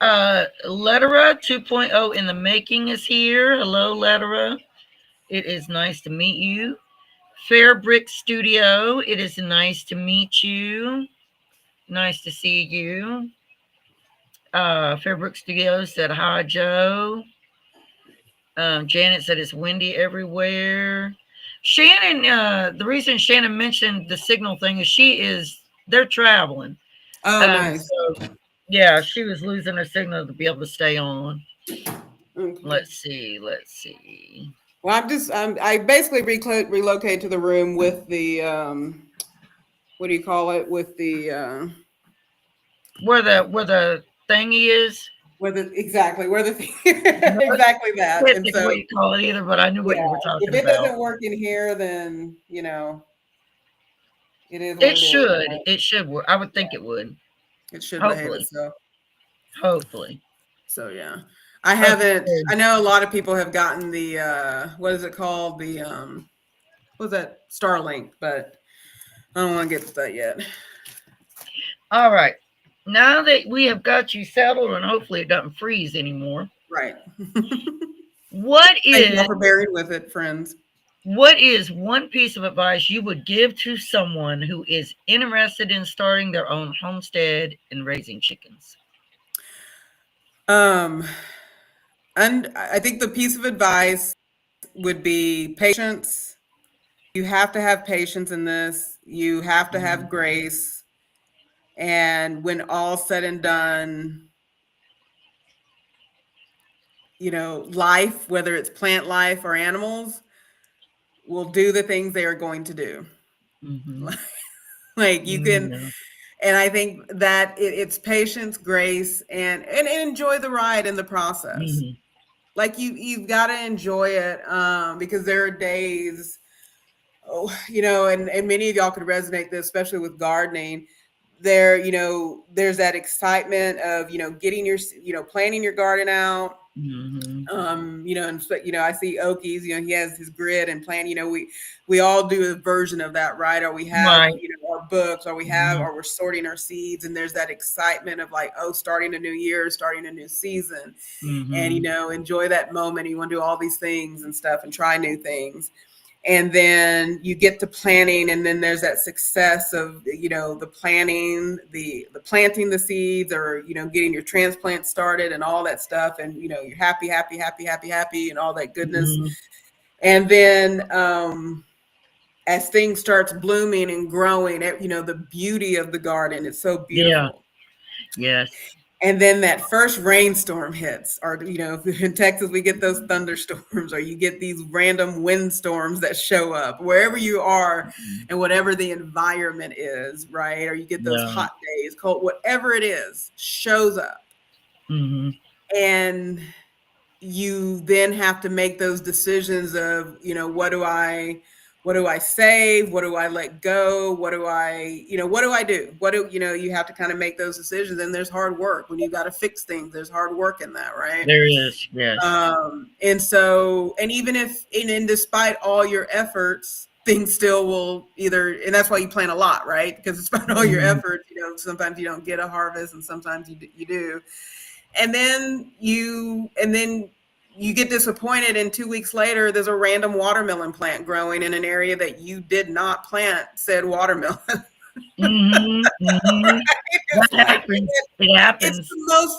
Lettera 2.0 in the making is here. Hello, Lettera. It is nice to meet you. Fair Brick Studio, it is nice to meet you. Nice to see you. Fairbrook Studios said hi, Joe. Janet said it's windy everywhere. Shannon, the reason Shannon mentioned the signal thing is they're traveling. Oh, nice. So yeah, she was losing her signal to be able to stay on. Okay. Let's see. Well, I basically relocated to the room with the what do you call it? With the Where the thingy is. exactly where the No, exactly I that. can't And think of so what you call it either, but I knew what yeah, you were if talking it about. doesn't work in here, then it is what It it is. should. Right? It should work. I would Yeah, think it would. it should behave Hopefully. itself. Hopefully. So yeah, I Okay. haven't. I know a lot of people have gotten the what is it called? The what was that Starlink? But I don't want to get to that yet. All right. Now that we have got you settled and hopefully it doesn't freeze anymore, Right. what Thank you is all for bearing with it, friends. what is one piece of advice you would give to someone who is interested in starting their own homestead and raising chickens? And I think the piece of advice would be patience. You have to have patience in this. You have to have Mhm. grace. And when all said and done, life, whether it's plant life or animals, will do the things they are going to do. Mhm. Like you can, Yeah. and I think that it's patience, grace, and enjoy the ride in the process. Mhm. Like you've got to enjoy it because there are days, and many of y'all could resonate this, especially with gardening. There's that excitement of getting your planning your garden out. Mhm. I see Okies, he has his grid and plan. We all do a version of that, right? Or we have, Right. our books, Mhm. or we're sorting our seeds, and there's that excitement of like, oh, starting a new year, starting a new season, and Mhm. enjoy that moment. You want to do all these things and stuff and try new things. And then you get to planning, and then there's that success of the planning, the planting the seeds, or getting your transplant started and all that stuff, and you're happy, and all that goodness. Mhm. And then as things starts blooming and growing, the beauty of the garden is so Yeah. beautiful. Yes. And then that first rainstorm hits, or in Texas we get those thunderstorms, or you get these random windstorms that show up wherever you are, Mhm. and whatever the environment is, right? Or you get those Yeah. hot days, cold, whatever it is, shows up, Mhm. and you then have to make those decisions of, what do I save? What do I let go? What do I, what do I do? You have to kind of make those decisions. And there's hard work when you got to fix things. There's hard work in that, right? There is, yes. And so, and even if, and despite all your efforts, things still will and that's why you plan a lot, right? Because despite all your efforts, sometimes you don't get a harvest and sometimes you do. And then you get disappointed, and 2 weeks later, there's a random watermelon plant growing in an area that you did not plant said watermelon. Right? That happens. It happens.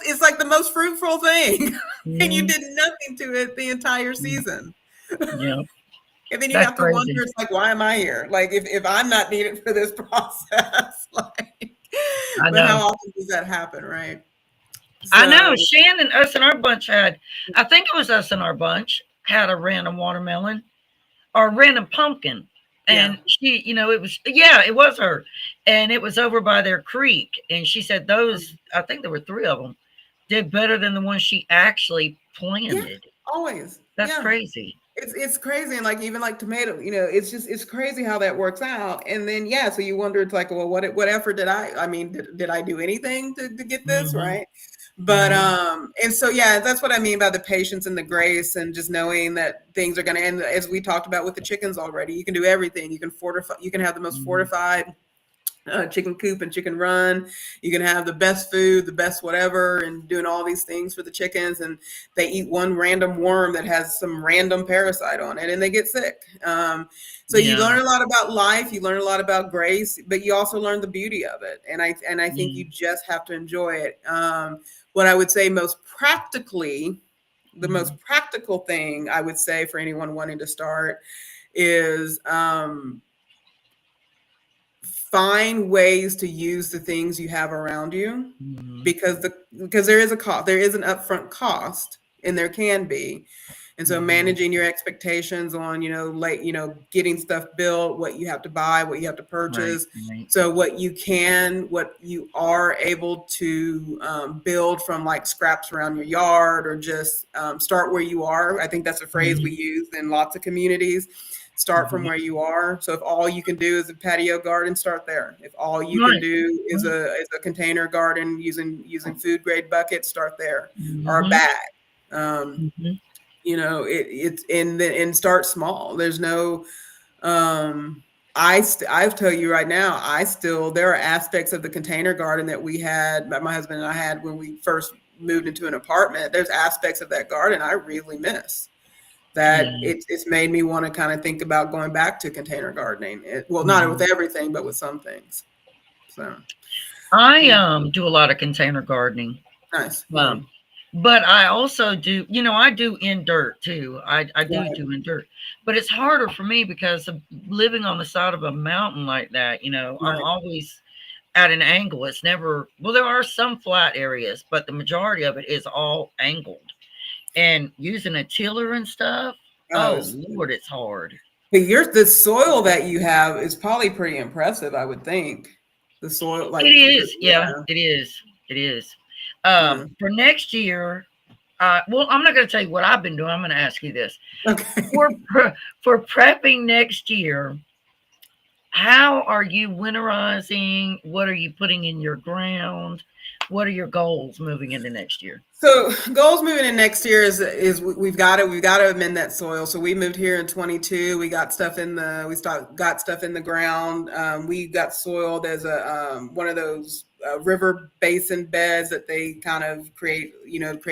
It's like the most fruitful thing, and you did nothing to it the entire season. Yeah. And then you have to wonder, it's like, why am I here? Like, if I'm not needed for this process, like, but how often does that happen, right? I know. Shannon, us and our bunch I think it was us and our bunch had a random watermelon or a random pumpkin. And she, it was her. And it was over by their creek. And she said those, I think there were 3 of them, did better than the ones she actually planted. Always. That's crazy. It's crazy. And like, even like tomato, it's crazy how that works out. And then, so you wonder, it's like, well, what effort did did I do anything to get this? Right. But, and so, that's what I mean by the patience and the grace and just knowing that things are going to end. As we talked about with the chickens already, you can do everything. You can fortify, you can have the most fortified chicken coop and chicken run. You can have the best food, the best whatever, and doing all these things for the chickens, and they eat one random worm that has some random parasite on it and they get sick. So you learn a lot about life, you learn a lot about grace, but you also learn the beauty of it. And I think you just have to enjoy it. What I would say most practically, the most practical thing I would say for anyone wanting to start is find ways to use the things you have around you, because there is a cost, there is an upfront cost, and there can be. And so managing your expectations on, getting stuff built, what you have to buy, what you have to purchase. Right. So what you are able to build from like scraps around your yard, or just start where you are. I think that's a phrase we use in lots of communities. Start from where you are. So if all you can do is a patio garden, start there. If all you can do is a container garden using food grade buckets, start there, or a bag. It's and start small. There's no, I've tell you right now, there are aspects of the container garden that my husband and I had when we first moved into an apartment. There's aspects of that garden I really miss. That it's made me want to kind of think about going back to container gardening. Not with everything, but with some things. So I do a lot of container gardening. Nice. But I also do, I do in dirt too. I do in dirt, but it's harder for me because of living on the side of a mountain like that. I'm always at an angle. It's never, there are some flat areas, but the majority of it is all angled. And using a tiller and stuff, Lord, it's hard. But the soil that you have is probably pretty impressive, I would think. The soil, it is, it is. For next year, I'm not going to tell you what I've been doing. I'm going to ask you this. Okay. For prepping next year, how are you winterizing? What are you putting in your ground? What are your goals moving into next year? So goals moving in next year is we've got to amend that soil. So we moved here in 22. We got stuff got stuff in the ground. We got soiled as one of those river basin beds that they kind of create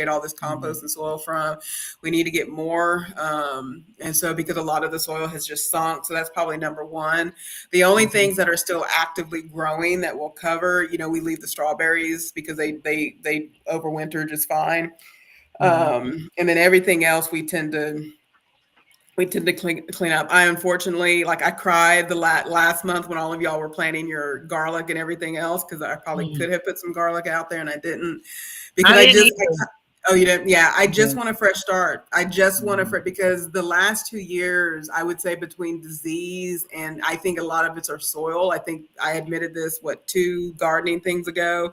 all this compost and soil from. We need to get more. And so because a lot of the soil has just sunk, so that's probably number one. The only things that are still actively growing that will cover, we leave the strawberries because they overwinter just fine. And then everything else we tend to clean up. I unfortunately, I cried the last month when all of y'all were planting your garlic and everything else, because I probably could have put some garlic out there and I didn't, because you didn't? Yeah, I just want a fresh start. I just want because the last 2 years, I would say, between disease and I think a lot of it's our soil. I think I admitted this 2 gardening things ago.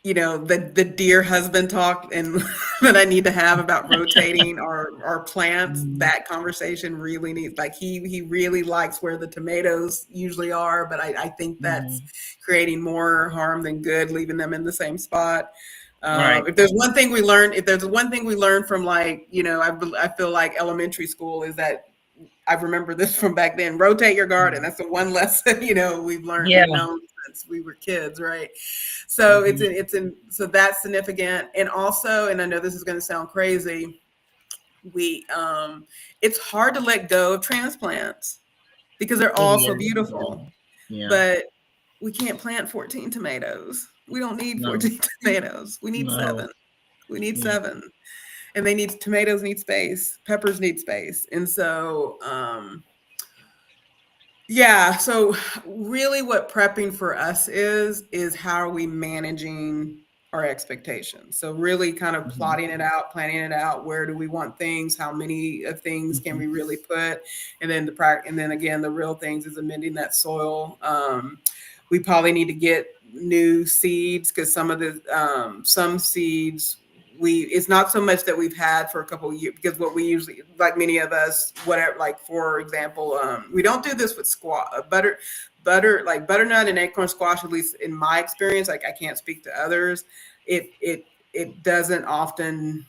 the dear husband talk and that I need to have about rotating our plants. That conversation really needs, like, he really likes where the tomatoes usually are, but I think that's creating more harm than good, leaving them in the same spot. Right. If there's one thing we learned from, like, I feel like elementary school, is that I remember this from back then: rotate your garden. That's the one lesson, we've Yeah. known since we were kids, right? So so that's significant. And also, and I know this is going to sound crazy, it's hard to let go of transplants because they're all so beautiful. Yeah. But we can't plant 14 tomatoes. We don't need No. 14 tomatoes. We need No. 7. We need Yeah. 7. And tomatoes need space, peppers need space. And so, so really what prepping for us is how are we managing our expectations? So really kind of plotting it out, planning it out. Where do we want things? How many of things can we really put? And then again, the real things is amending that soil. We probably need to get new seeds, because some seeds, it's not so much that we've had for a couple of years, because what we usually, like many of us, whatever, like, for example, we don't do this with butternut and acorn squash, at least in my experience. Like, I can't speak to others. It doesn't often.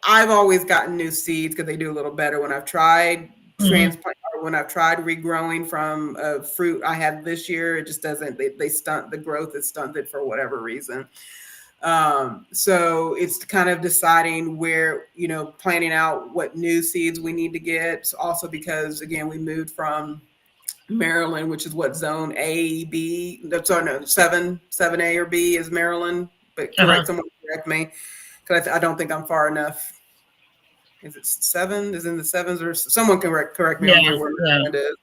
I've always gotten new seeds because they do a little better when I've tried transplant, or when I've tried regrowing from a fruit I had this year. It just doesn't. They stunt, the growth is stunted for whatever reason. So it's kind of deciding where, planning out what new seeds we need to get. Also, because again, we moved from Maryland, which is what zone A, B, sorry, no, 7A or B is Maryland, but someone correct me, because I don't think I'm far enough. Is it 7? Is in the 7s, or someone can correct me on where Maryland is.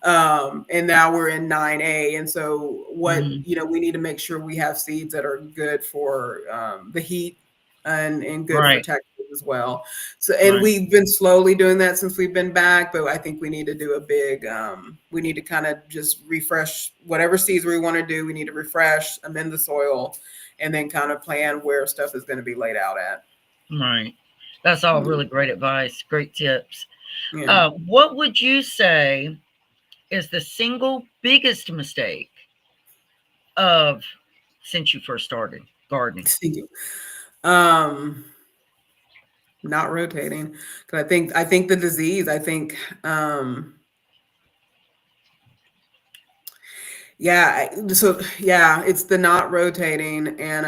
And now we're in 9A. And so we need to make sure we have seeds that are good for the heat and good for Texas as well. So, and we've been slowly doing that since we've been back, but I think we need to do a big, we need to kind of just refresh whatever seeds we want to do. We need to refresh, amend the soil, and then kind of plan where stuff is going to be laid out at. Right. That's all really great advice. Great tips. Yeah. What would you say is the single biggest mistake since you first started gardening? Not rotating, because I think the disease. I think it's the not rotating, and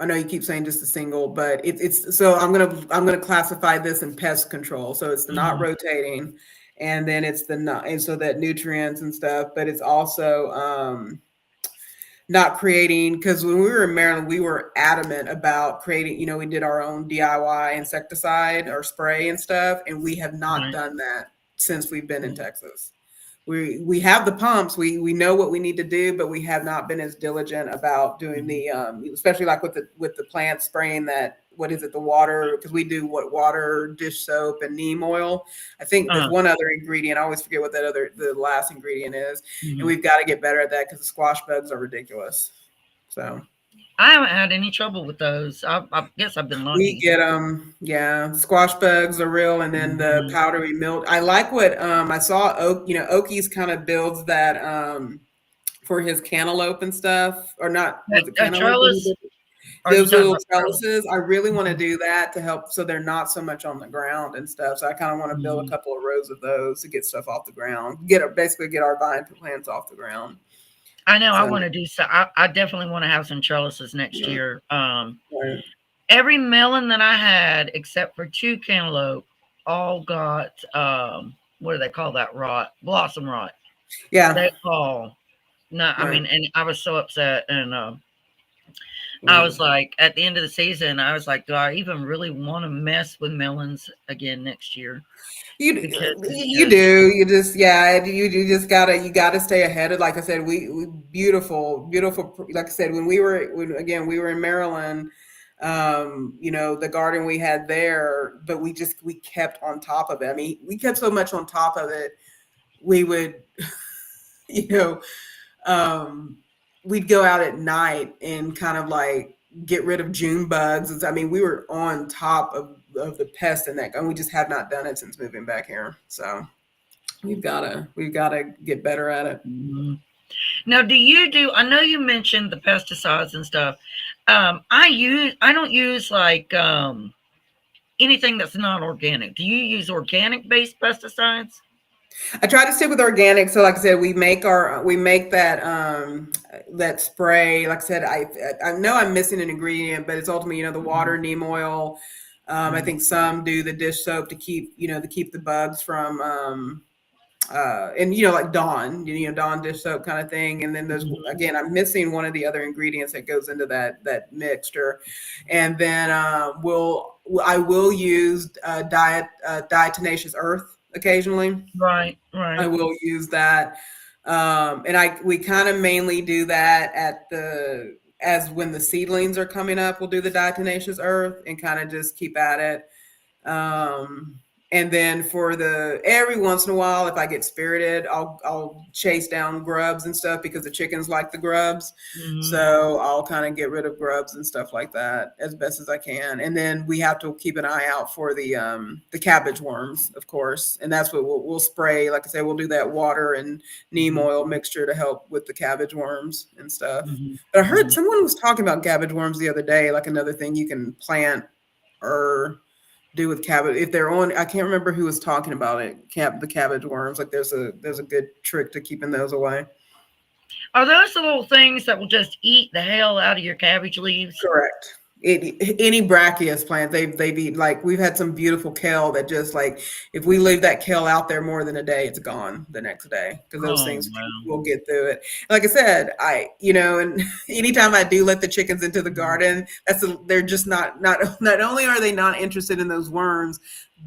I know you keep saying just a single, but it's so I'm gonna classify this in pest control. So it's the not rotating, and then it's the not, and so that nutrients and stuff, but it's also not creating, because when we were in Maryland, we were adamant about creating, we did our own DIY insecticide or spray and stuff, and we have not done that since we've been in Texas. We have the pumps, we know what we need to do, but we have not been as diligent about doing the especially like with the plant spraying that, what is it, the water, because we do water, dish soap, and neem oil. I think there's one other ingredient. I always forget what the last ingredient is. And we've got to get better at that, because the squash bugs are ridiculous. So I haven't had any trouble with those. I guess I've been lucky. We get them. Yeah. Squash bugs are real. And then the powdery milk. I like what I saw Okies kind of builds that for his cantaloupe and stuff, or not. Was it cantaloupe? Those little trellises. I really want to do that to help, so they're not so much on the ground and stuff. So I kind of want to build a couple of rows of those to get stuff off the ground. Basically get our vine plants off the ground. I know. I want to do so. I definitely want to have some trellises next year. Every melon that I had, except for 2 cantaloupe, all got what do they call that rot? Blossom rot. Yeah. They all. No, I mean, and I was so upset, and I was like, at the end of the season, I was like, do I even really want to mess with melons again next year? You do. You just, you just gotta stay ahead of, like I said, we beautiful. Like I said, when we were in Maryland, the garden we had there, but we kept on top of it. I mean, we kept so much on top of it. We would, we'd go out at night and kind of like get rid of June bugs. I mean, we were on top of the pest in that, and we just have not done it since moving back here. So we've gotta get better at it. Mm-hmm. Now, I know you mentioned the pesticides and stuff. I don't use like anything that's not organic. Do you use organic based pesticides? I try to stick with organic. So like I said, we make that spray. Like I said, I know I'm missing an ingredient, but it's ultimately, the water, neem oil. I think some do the dish soap to keep the bugs from and like Dawn, Dawn dish soap kind of thing. And then there's again, I'm missing one of the other ingredients that goes into that mixture. And then I will use diatomaceous earth occasionally. Right. I will use that. And we kind of mainly do that as when the seedlings are coming up, we'll do the diatomaceous earth and kind of just keep at it. And then for every once in a while, if I get spirited, I'll chase down grubs and stuff because the chickens like the grubs. Mm-hmm. So I'll kind of get rid of grubs and stuff like that as best as I can. And then we have to keep an eye out for the cabbage worms, of course. And that's what we'll spray. Like I said, we'll do that water and neem oil mixture to help with the cabbage worms and stuff. Mm-hmm. But I heard someone was talking about cabbage worms the other day, like another thing you can plant or do with cabbage if they're on. I can't remember who was talking about it. The cabbage worms. Like there's a good trick to keeping those away. Are those the little things that will just eat the hell out of your cabbage leaves? Correct. Any brachias plant, they've eat. Like we've had some beautiful kale that just like if we leave that kale out there more than a day, it's gone the next day because those things will get through it. Like I said, and anytime I do let the chickens into the garden, they're just not only are they not interested in those worms,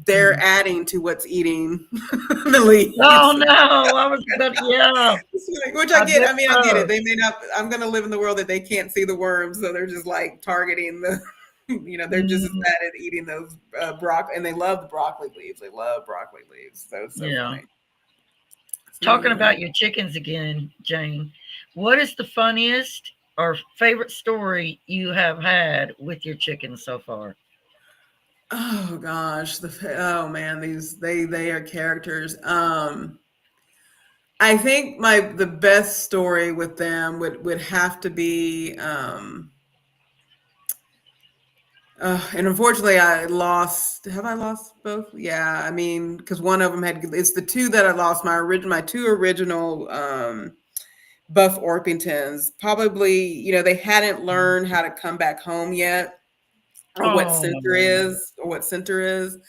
they're adding to what's eating the leaves. Oh no, I was yeah. Which I get. I mean, I get it. They may not. I'm going to live in the world that they can't see the worms, so they're just like targeting the. They're just as bad at eating those broccoli, and they love the broccoli leaves. They love broccoli leaves. So it's so funny. Talking about your chickens again, Jane. What is the funniest or favorite story you have had with your chickens so far? Oh gosh, oh man, they are characters. I think the best story with them would have to be and unfortunately have I lost both? Yeah, I mean, because one of them it's the two that I lost, my two original Buff Orpingtons. Probably, they hadn't learned how to come back home yet. Or what center is.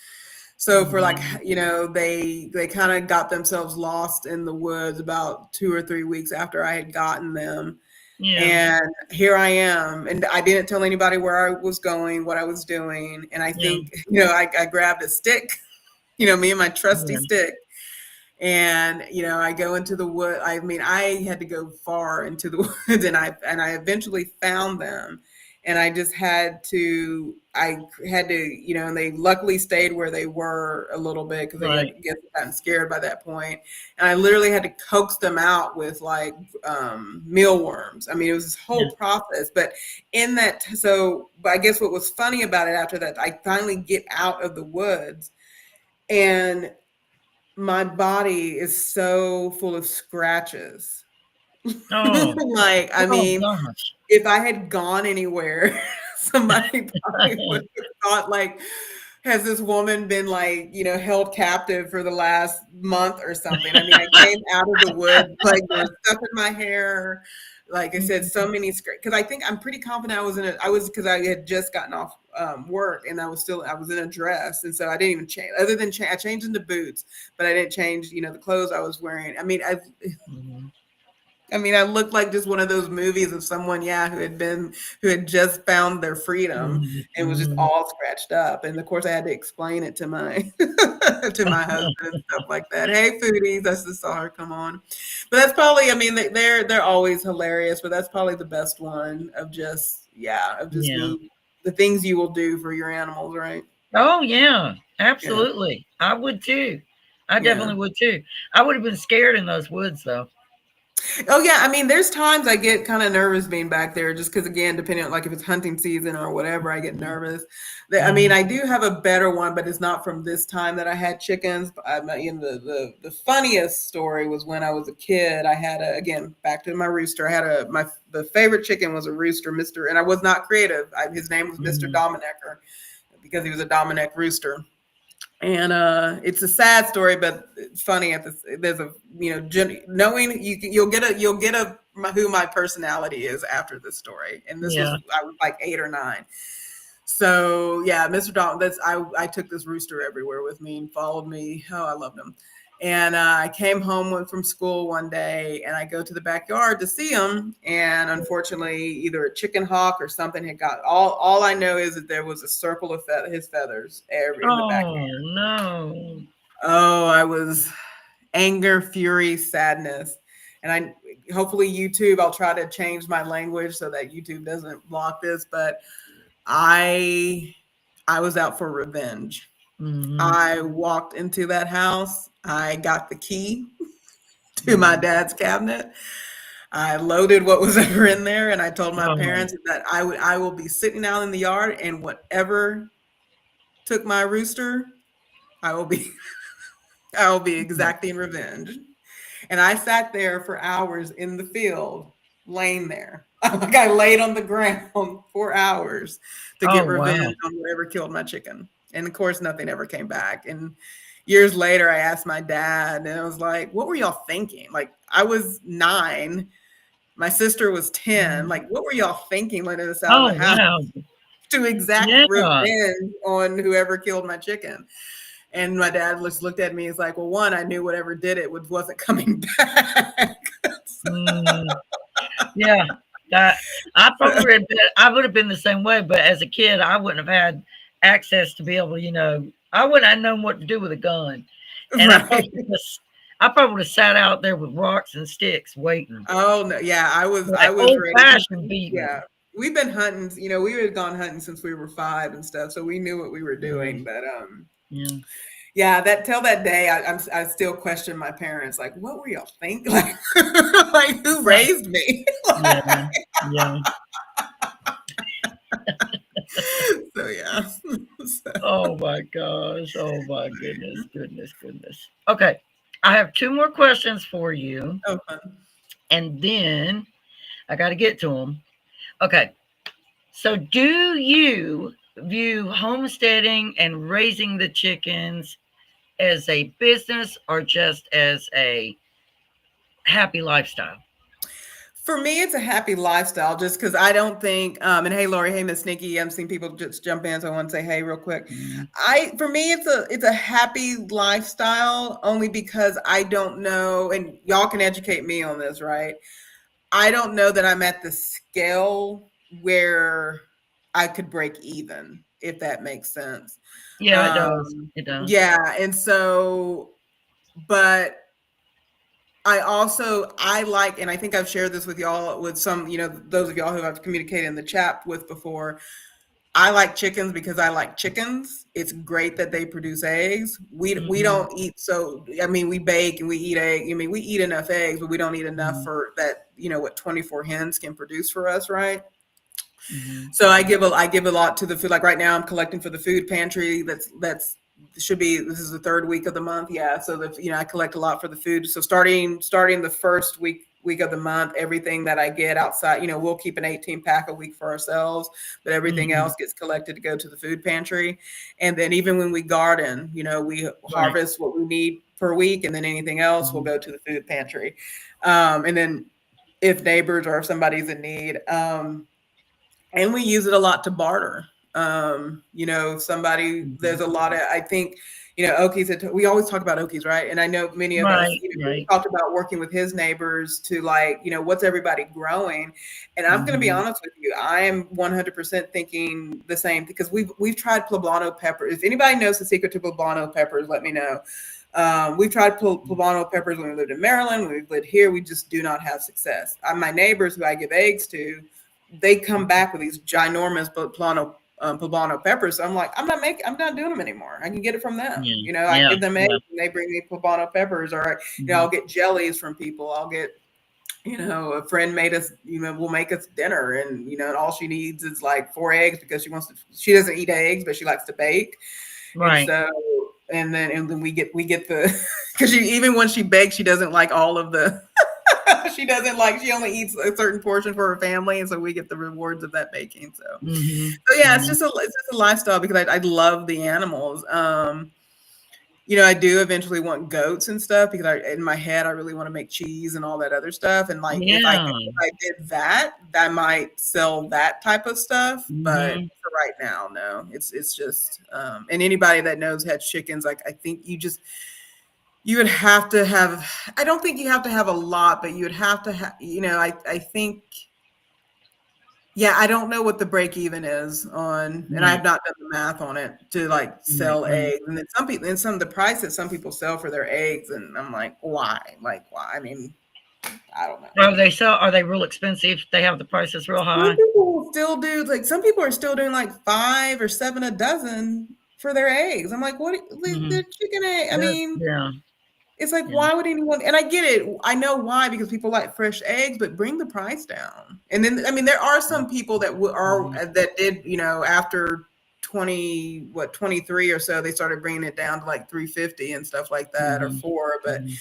So for like, they kind of got themselves lost in the woods about 2 or 3 weeks after I had gotten them. Yeah. And here I am. And I didn't tell anybody where I was going, what I was doing. And I think, I grabbed a stick, me and my trusty stick. And, I go into the wood. I mean, I had to go far into the woods and I eventually found them. And I just had to, and they luckily stayed where they were a little bit because they had gotten scared by that point. And I literally had to coax them out with like mealworms. I mean, it was this whole process. But but I guess what was funny about it after that, I finally get out of the woods and my body is so full of scratches. Oh, gosh. If I had gone anywhere, somebody probably would have thought like, has this woman been like, held captive for the last month or something? I mean, I came out of the woods, like there was stuff in my hair. Like I said, so many because I think I'm pretty confident because I had just gotten off work and I was in a dress. And so I didn't even change other than I changed into boots, but I didn't change, the clothes I was wearing. I mean, I looked like just one of those movies of someone, who had just found their freedom and was just all scratched up. And of course I had to explain it to my husband and stuff like that. Hey foodies, I just saw her come on. But that's probably, they're always hilarious, but that's probably the best one of just the things you will do for your animals, right? Oh yeah, absolutely. Yeah. I would too. I definitely would too. I would have been scared in those woods though. Oh yeah, I mean, there's times I get kind of nervous being back there, just because again, depending on like if it's hunting season or whatever, I get nervous. I mean, I do have a better one, but it's not from this time that I had chickens. The funniest story was when I was a kid. I had again back to my rooster. I had the favorite chicken was a rooster, Mister, and I was not creative. His name was Mister Dominecker because he was a Dominic rooster. And it's a sad story, but it's funny. There's a knowing you'll get a who my personality is after this story. And this was I was like 8 or 9. So yeah, Mr. Dalton. I took this rooster everywhere with me and followed me. Oh, I loved him. And I came home from school one day, and I go to the backyard to see him. And unfortunately, either a chicken hawk or something had got all I know is that there was a circle of his feathers in the backyard. Oh no! Oh, I was anger, fury, sadness, and hopefully YouTube. I'll try to change my language so that YouTube doesn't block this, but I was out for revenge. Mm-hmm. I walked into that house. I got the key to my dad's cabinet. I loaded what was ever in there, and I told my parents that I will be sitting out in the yard, and whatever took my rooster, I will be exacting revenge. And I sat there for hours in the field, laying there. Like I laid on the ground for hours to get revenge on whoever killed my chicken. And of course, nothing ever came back. And years later, I asked my dad, and I was like, what were y'all thinking? Like, I was 9. My sister was 10. Like, what were y'all thinking letting us out of the house to exact revenge on whoever killed my chicken? And my dad looked at me. He's like, well, one, I knew whatever did it wasn't coming back. Yeah. I would have been the same way, but as a kid, I wouldn't have had access to be able to, I wouldn't have known what to do with a gun. And Right. I probably would have sat out there with rocks and sticks waiting. Oh no, yeah, I was old-fashioned beating. Yeah. We've been hunting, we had gone hunting since we were 5 and stuff, so we knew what we were doing. But yeah, till that day, I still question my parents. Like, what were y'all thinking? Like who raised me? Yeah. So yeah. Oh my gosh. Oh my goodness. Okay, I have 2 more questions for you. Oh, fun. And then I got to get to them. Okay. So, do you view homesteading and raising the chickens as a business or just as a happy lifestyle? For me, it's a happy lifestyle just because I don't think, and hey, Lori, hey, Miss Nikki, I'm seeing people just jump in, so I want to say hey real quick. For me, it's a happy lifestyle only because I don't know, and y'all can educate me on this, right? I don't know that I'm at the scale where I could break even, if that makes sense. Yeah, it does. It does. Yeah, and so, but I like, and I think I've shared this with y'all, with some, those of y'all who I've communicated in the chat with before. I like chickens because I like chickens. It's great that they produce eggs. We don't eat, so I mean, we bake and we eat eggs. I mean, we eat enough eggs, but we don't eat enough for that. What 24 hens can produce for us, right? So I give a lot to the food. Like right now, I'm collecting for the food pantry. This is the 3rd week of the month. Yeah. So I collect a lot for the food. So starting the first week of the month, everything that I get outside, we'll keep an 18 pack a week for ourselves, but everything else gets collected to go to the food pantry. And then even when we garden, we harvest what we need per week, and then anything else will go to the food pantry. And then if neighbors or if somebody's in need, and we use it a lot to barter. There's a lot of, I think, Okies, we always talk about Okies, right? And I know many of us talked about working with his neighbors to what's everybody growing. And I'm going to be honest with you, I am 100% thinking the same, because we've tried poblano pepper. If anybody knows the secret to poblano peppers, let me know. We've tried poblano peppers when we lived in Maryland, when we lived here, we just do not have success. My neighbors who I give eggs to, they come back with these ginormous poblano peppers. So I'm like, I'm not doing them anymore. I can get it from them. I give them eggs and they bring me poblano peppers, or I'll get jellies from people. I'll get a friend made us, will make us dinner, and and all she needs is like 4 eggs because she doesn't eat eggs, but she likes to bake. And Right. so, and then we get the because even when she bakes, she doesn't like all of the she only eats a certain portion for her family, and so we get the rewards of that baking. So Mm-hmm. so yeah, it's Mm-hmm. just a lifestyle because I love the animals. I do eventually want goats and stuff because in my head I really want to make cheese and all that other stuff. And like Yeah. if I did that, I might sell that type of stuff. But Mm-hmm. for right now, no. It's just and anybody that knows had chickens, like I think you would have to have, I don't think you have to have a lot, but you would have to have, I think, yeah, I don't know what the break even is on, and I Right. have not done the math on it to like Right. sell Right. eggs. And then some people, and some of the price that some people sell for their eggs, and I'm like, why? Like, why? I mean, I don't know. Are they real expensive? They have the prices real Some high. people still do, like, some people are still doing like 5 or 7 a dozen for their eggs. I'm like, what? Mm-hmm. The chicken egg. I That's, mean, yeah. it's like, Yeah. why would anyone? And I get it. I know why, because people like fresh eggs, but bring the price down. And then, I mean, there are some people that Mm-hmm. that did, after 23 or so, they started bringing it down to like 350 and stuff like that, or Mm-hmm. 4. But Mm-hmm.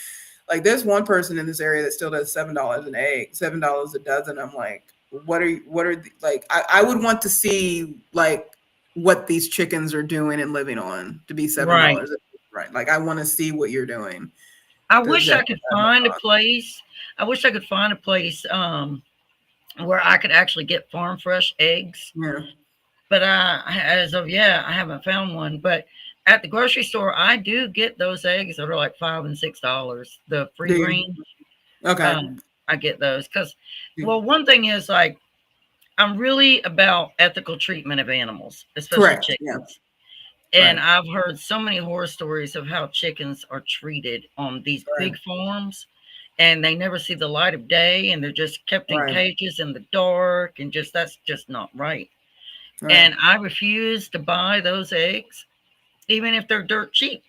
like, there's one person in this area that still does $7 an egg, $7 a dozen. I'm like, like, I would want to see like what these chickens are doing and living on to be Right. $7. Right. Like, I want to see what you're doing. I To wish I just could find a place. I wish I could find a place where I could actually get farm fresh eggs. yeah. But as of I haven't found one. But at the grocery store, I do get those eggs that are like $5 and $6. The free Do you? range. Okay. I get those because, Mm. well, one thing is like I'm really about ethical treatment of animals, especially Correct. Yeah. chickens. And Right. I've heard so many horror stories of how chickens are treated on these Right. big farms and they never see the light of day and they're just kept in Right. cages in the dark and just that's just not right. Right. And I refuse to buy those eggs, even if they're dirt cheap.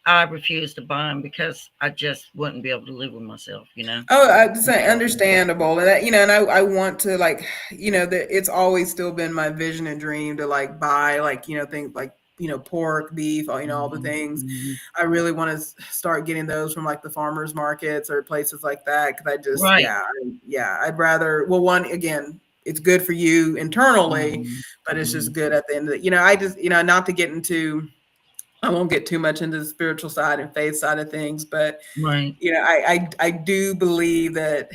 I refuse to buy them because I just wouldn't be able to live with myself. Oh, I just say understandable, and that, and I want to, like, that it's always still been my vision and dream to like buy, like, things like, pork, beef, all the Mhm, things. mhm. I really want to start getting those from like the farmers markets or places like that, because I just, Right. I'd rather, well, one, again, it's good for you internally, Mhm, but it's just mhm. good at the end of the, I just, not to get into, I won't get too much into the spiritual side and faith side of things, but Right. I do believe that,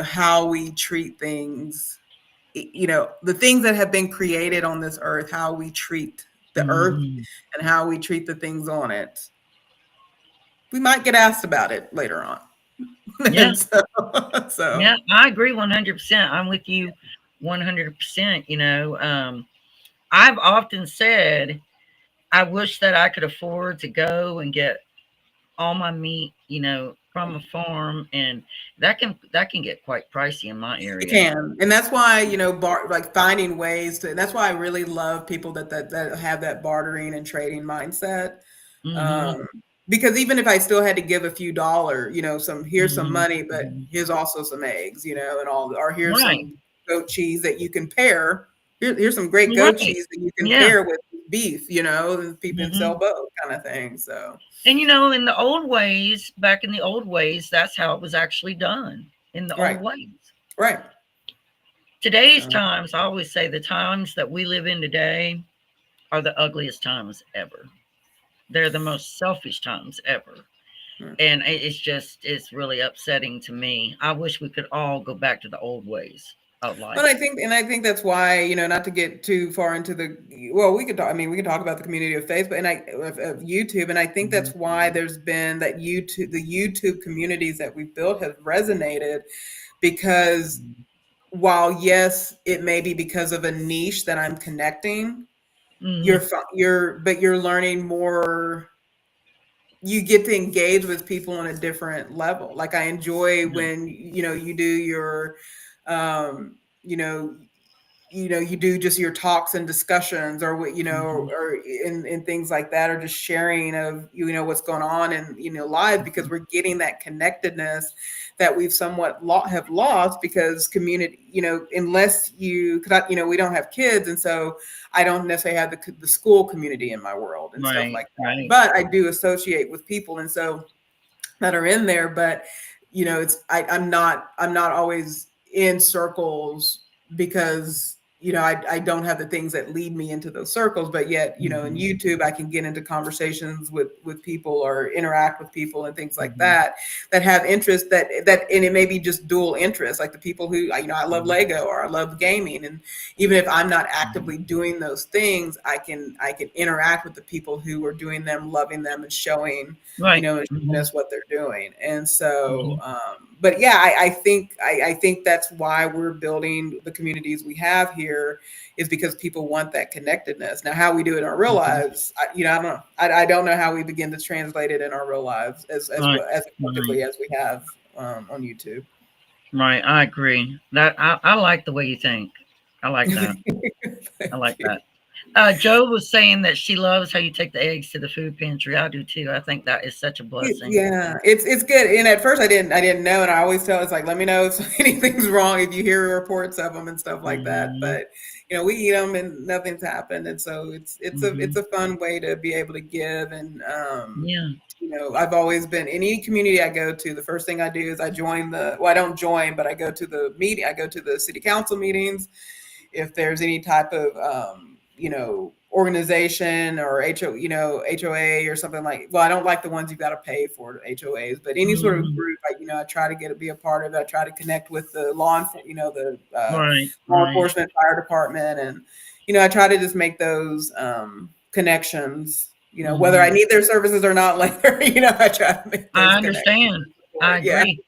how we treat things, the things that have been created on this earth, how we treat the earth Mhm. and how we treat the things on it. We might get asked about it later on. Yeah. And so Yeah, I agree 100%. I'm with you 100%. I've often said I wish that I could afford to go and get all my meat, from a farm, and that can get quite pricey in my it area. can, and that's why, like finding ways to. And that's why I really love people that have that bartering and trading mindset. Mhm. Um, because even if I still had to give a few dollar, here's some Mhm. money, but Mhm. here's also some eggs, and all, or here's Right. some goat cheese that you can pair. Here's some great goat Right. cheese that you can Yeah. pair with beef, and people can Mhm. sell both, kind of thing. So And in the old ways, back in the old ways, that's how it was actually done in the old right, ways. right. Today's So times, I always say the times that we live in today are the ugliest times ever. They're the most selfish times ever. mm. And it's really upsetting to me. I wish we could all go back to the old ways of Well, life. I think that's why, not to get too far into the, well, we could talk, I mean, we can talk about the community of faith, but, of YouTube. And I think Mhm, that's why mhm, there's been that the YouTube communities that we've built have resonated, because while, yes, it may be because of a niche that I'm connecting, mhm. but you're learning more. You get to engage with people on a different level. Like, I enjoy Yeah. when, you do your, um, you know, you do just your talks and discussions, or what, Mhm. or in things like that, or just sharing of, what's going on in, live, because we're getting that connectedness that we've somewhat have lost, because community, unless cause we don't have kids. And so I don't necessarily have the school community in my world and stuff Right, like that, right. but I do associate with people. And so that are in there. But I'm not always in circles, because I don't have the things that lead me into those circles. But yet, in Mhm. YouTube, I can get into conversations with people, or interact with people and things like Mhm. that have interest, and it may be just dual interest, like the people who, I love Mhm. Lego, or I love gaming. And even if I'm not Mhm. actively doing those things, I can interact with the people who are doing them, loving them, and showing, Right. and showing Mhm. us what they're doing. And so, Mhm. but yeah, I think that's why we're building the communities we have here, is because people want that connectedness. Now, how we do it in our real Mhm. lives, I don't know. I don't know how we begin to translate it in our real lives Right. as Right. effectively as we have on YouTube. Right. I agree. That I like the way you think. I like that. I Thank like you. that. Joe was saying that she loves how you take the eggs to the food pantry. I do too. I think that is such a blessing. Yeah, it's good. And at first I didn't know, and I always tell, it's like, let me know if anything's wrong, if you hear reports of them and stuff like that. Mhm. But we eat them and nothing's happened. And so it's Mhm. a fun way to be able to give. And Yeah. I've always been, in any community I go to, the first thing I do is I join I don't join, but I go to the meeting. I go to the city council meetings. If there's any type of organization, or HOA or something, like, well, I don't like the ones you got to pay for, HOAs, but any sort of Mhm. group, I try to be a part of it. I try to connect with the Right. law Right. enforcement, fire department, and I try to just make those connections, whether I Mhm. need their services or not later. I try to make those I connections. understand. I Yeah. agree.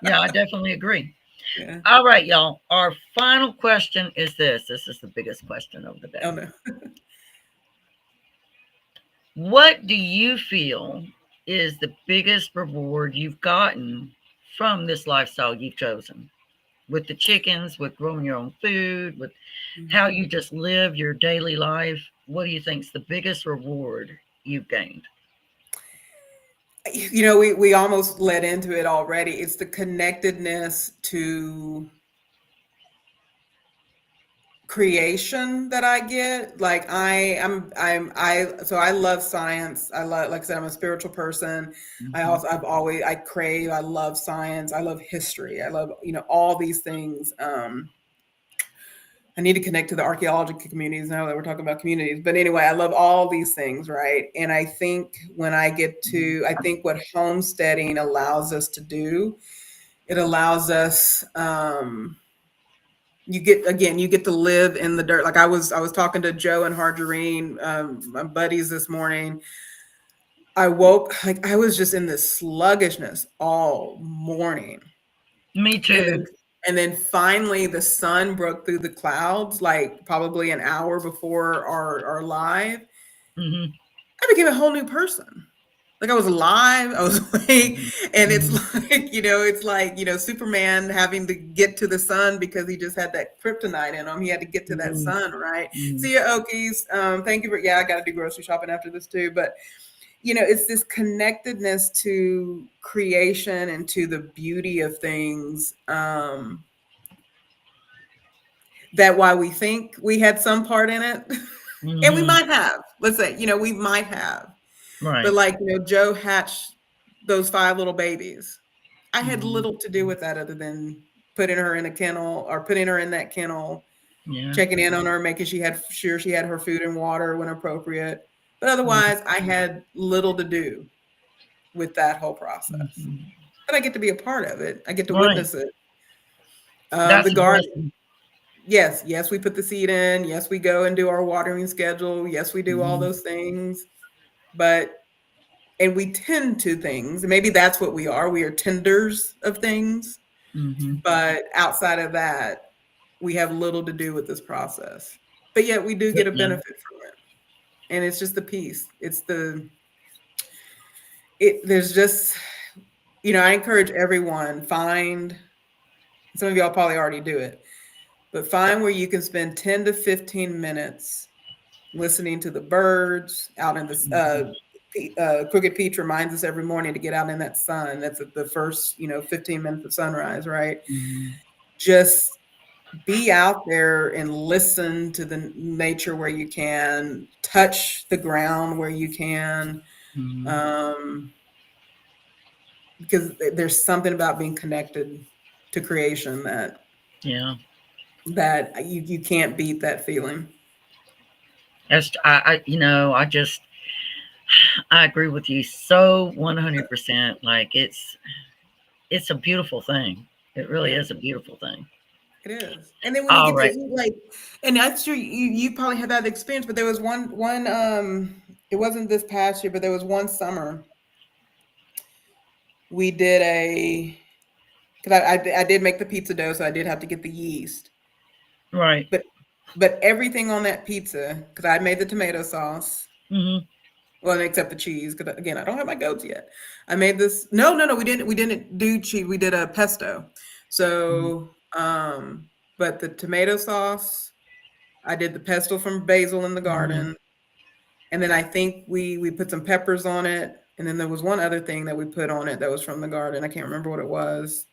Yeah, I definitely agree. Yeah. All right, y'all. Our final question is this. This is the biggest question of the Oh day. no. What do you feel is the biggest reward you've gotten from this lifestyle you've chosen? With the chickens, with growing your own food, with how you just live your daily life. What do you think is the biggest reward you've gained? We almost led into it already. It's the connectedness to creation that I get. Like, so I love science. I love, like I said, I'm a spiritual person. Mhm. I crave, I love science. I love history. I love, all these things. I need to connect to the archaeological communities now that we're talking about communities. But anyway, I love all these things, right? And I think I think what homesteading allows us to do, it allows us, you get to live in the dirt. Like, I was talking to Joe and Hargerine, my buddies, this morning. I woke, like, I was just in this sluggishness all morning. Me And too. then finally the sun broke through the clouds, like probably an hour before our live. Mhm. I became a whole new person. Like, I was alive, I was awake, Mhm. and it's Mhm. like, Superman having to get to the sun because he just had that kryptonite in him. He had to get to that Mhm. sun, right? Mhm. See ya, Okies. Thank you for, yeah, I got to do grocery shopping after this too. But it's this connectedness to creation and to the beauty of things. That why we think we had some part in it, and we Mhm. might have. Let's say, we might have. But, Right. like, Joe hatched those 5 little babies. I had Mhm. little to do with that, other than putting her in a kennel, or putting her in that kennel, Yeah. checking in on her, making sure she had her food and water when appropriate. But Mhm. otherwise, I had little to do with that whole process. Mhm. But I get to be a part of it. I get to Right. witness it. The That's a garden. blessing. Yes, we put the seed in. Yes, we go and do our watering schedule. Yes, we do all Mhm. those things. But and we tend to things. Maybe that's what we are. We are tenders of things. Mhm. But outside of that, we have little to do with this process. But yet we do get a Yeah. benefit from it. And it's just the peace. There's just, I encourage everyone, some of y'all probably already do it. but find where you can spend 10 to 15 minutes listening to the birds out in the Crooked Peach reminds us every morning to get out in that sun. That's the first 15 minutes of sunrise, right? Just be out there and listen to the nature where you can, touch the ground where you can, because there's something about being connected to creation that you can't beat that feeling. I agree with you so 100%. Like it's a beautiful thing. It really is a beautiful thing. It is. And then when you get to eat, like, and I'm sure you probably had that experience, but there was one it wasn't this past year, but there was one summer we did because I did make the pizza dough, so I did have to get the yeast. Right. But everything on that pizza, because I made the tomato sauce. Well, except the cheese, because again, I don't have my goats yet. I made this. No, we didn't do cheese. We did a pesto. So, but the tomato sauce, I did the pesto from basil in the garden, and then I think we put some peppers on it, and then there was one other thing that we put on it that was from the garden. I can't remember what it was.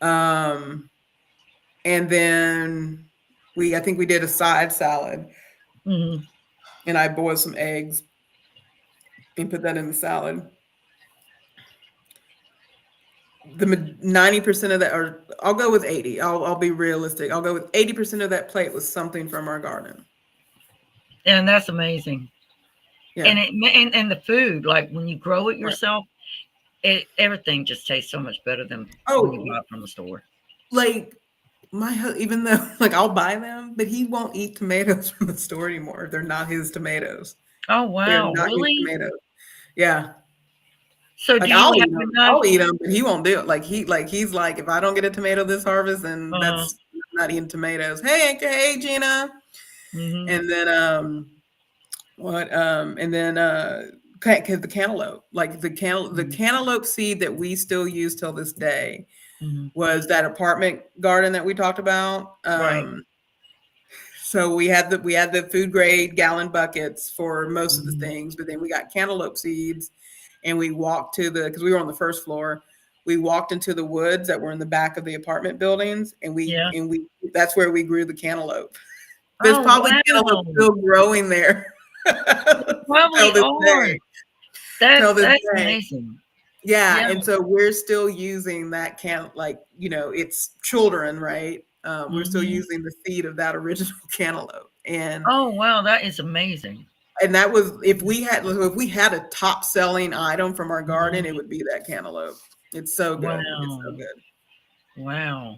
And then I think we did a side salad, and I boiled some eggs and put that in the salad. The 90% of that, or I'll go with 80. I'll be realistic. I'll go with 80% of that plate was something from our garden. And that's amazing. Yeah. And the food, like when you grow it yourself, everything just tastes so much better than when you buy it from the store. Like even though like I'll buy them, but he won't eat tomatoes from the store anymore. They're not his tomatoes. Oh wow, really? His tomatoes. Yeah. So like, I'll eat them, but he won't do it. He's like, if I don't get a tomato this harvest, then that's not eating tomatoes. Hey Gina. And then because the cantaloupe, like the cantaloupe seed that we still use till this day was that apartment garden that we talked about. Right. So we had the food grade gallon buckets for most of the things, but then we got cantaloupe seeds. And we walked because we were on the first floor, we walked into the woods that were in the back of the apartment buildings, and that's where we grew the cantaloupe. There's probably cantaloupe still growing there. Probably are. That's amazing. Yeah, and so we're still using that it's children, right? We're still using the seed of that original cantaloupe. And oh wow, that is amazing. And that was if we had a top selling item from our garden, it would be that cantaloupe. It's so good. Wow. It's so good. Wow.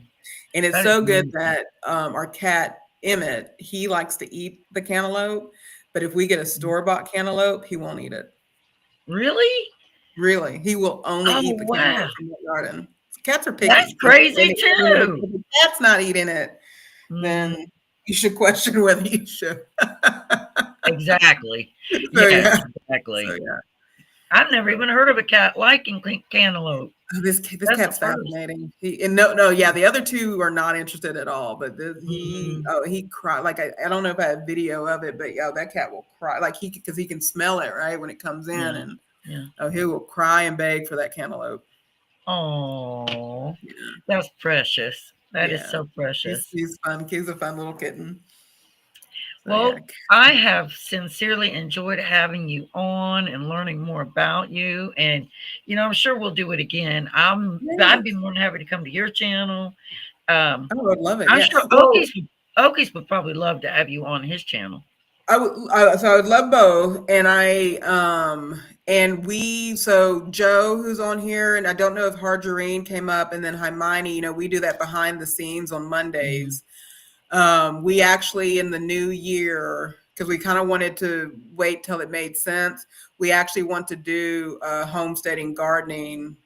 And it's so good that our cat Emmett, he likes to eat the cantaloupe, but if we get a store-bought cantaloupe, he won't eat it. Really? Really. He will only eat the cantaloupe from the garden. Cats are picky. That's crazy too. If the cat's not eating it, then you should question whether you should. Exactly. Exactly. So, I've never even heard of a cat liking cantaloupe. This cat's fascinating. The other two are not interested at all. But he cried. Like I don't know if I have video of it, but that cat will cry. Like because he can smell it right when it comes in, and he will cry and beg for that cantaloupe. Oh, that's precious. That is so precious. He's fun. He's a fun little kitten. Well, I have sincerely enjoyed having you on and learning more about you. And, I'm sure we'll do it again. I'd be more than happy to come to your channel. I would love it. I'm sure Okies would probably love to have you on his channel. I would love both. And so Joe, who's on here, and I don't know if Harjarine came up, and then Hermione, we do that behind the scenes on Mondays. We actually, in the new year, because we kind of wanted to wait till it made sense, we actually want to do homesteading gardening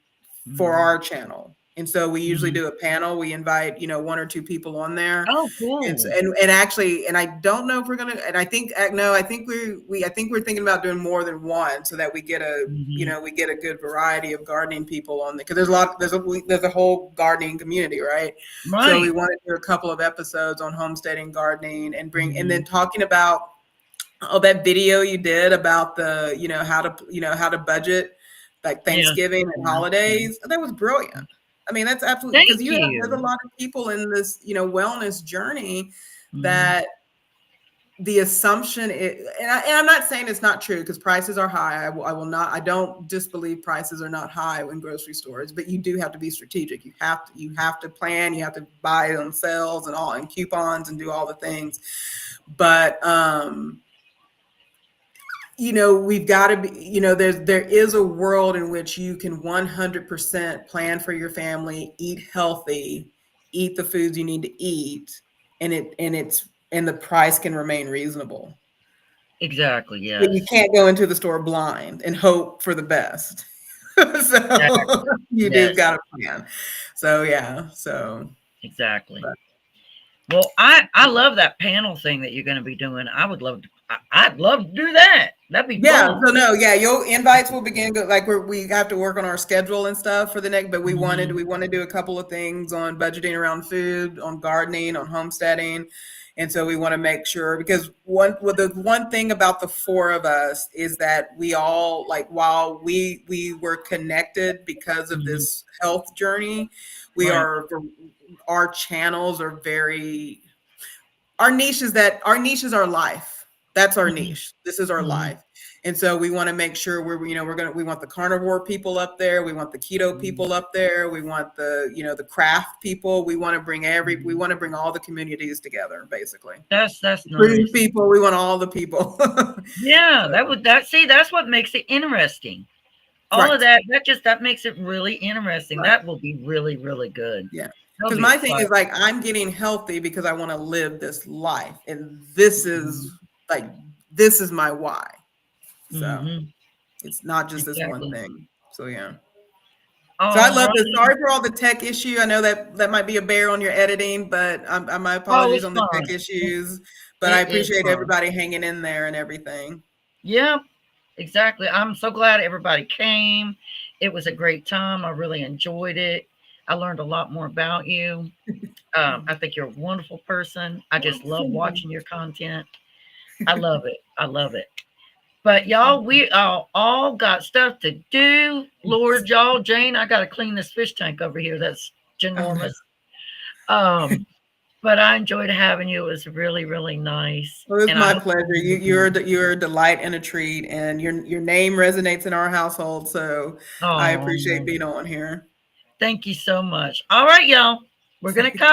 for our channel. And so we usually Mhm. do a panel. We invite, one or two people on there. Oh, And so, cool. and actually, and I don't know if we're gonna. And I think no, I think I think we're thinking about doing more than one, so that we get Mhm. we get a good variety of gardening people on there, because there's a whole gardening community, right? So we Right. want to do a couple of episodes on homesteading, gardening, and then Mhm. talking about that video you did about the how to budget like Yeah. Thanksgiving and Yeah. Yeah. holidays. That was brilliant. I mean, that's absolutely, because Thank there's a you. lot of people in this wellness journey Mhm. that the assumption is, and I'm not saying it's not true, because prices are high. I will not. I don't disbelieve prices are not high in grocery stores, but you do have to be strategic. You have to plan. You have to buy on sales and all, and coupons, and do all the things. But we've got to be, there is a world in which you can 100% plan for your family, eat healthy, eat the foods you need to eat, and the price can remain reasonable. Exactly. But you Yes. can't go into the store blind and hope for the best. So Exactly. you do Yes. got to plan. So yeah. So Exactly. but Well, I love that panel thing that you're going to be doing. I would love to. I'd love to do that. That'd be yeah. fun. So no. Yeah. Your invites will begin. Like we have to work on our schedule and stuff for the next. But Mhm. we want to do a couple of things on budgeting around food, on gardening, on homesteading. And so we want to make sure, because the one thing about the four of us is that we all, like, while we were connected because of Mhm. this health journey, we Right. are our channels are very, our niche is our life. That's our Mhm. niche. This is our Mhm. life. And so we want to make sure we want the carnivore people up there. We want the keto Mhm. people up there. We want the craft people. We want to we Mhm. want to bring all the communities together, basically. That's The cruise nice. people, we want all the people. Yeah, So, that would that see that's what makes it interesting. All of right. that makes it really interesting. Right. That will be really really good. Yeah. That'll Because be my thing is, exciting. like, I'm getting healthy because I want to live this life. And this is Mhm. like, this is my why. So Mhm. it's not just this one Exactly. thing. So yeah. So I All love this. right. Sorry for all the tech issue. I know that might be a bear on your editing, but my Oh, apologies it's on the tech fine. issues. But I It is appreciate fine. everybody hanging in there and everything. Yeah, exactly. I'm so glad everybody came. It was a great time. I really enjoyed it. I learned a lot more about you. I think you're a wonderful person. I just love watching your content. I love it. I love it. But y'all, we all got stuff to do. Lord, y'all, Jane, I got to clean this fish tank over here. That's Oh, no. ginormous. Um, but I enjoyed having you. It was really, really nice. Well, it's And I my hope to pleasure. see you again. You're a delight and a treat, and your name resonates in our household. So I appreciate Oh, being on here. thank you so much. All right, y'all. We're going to call.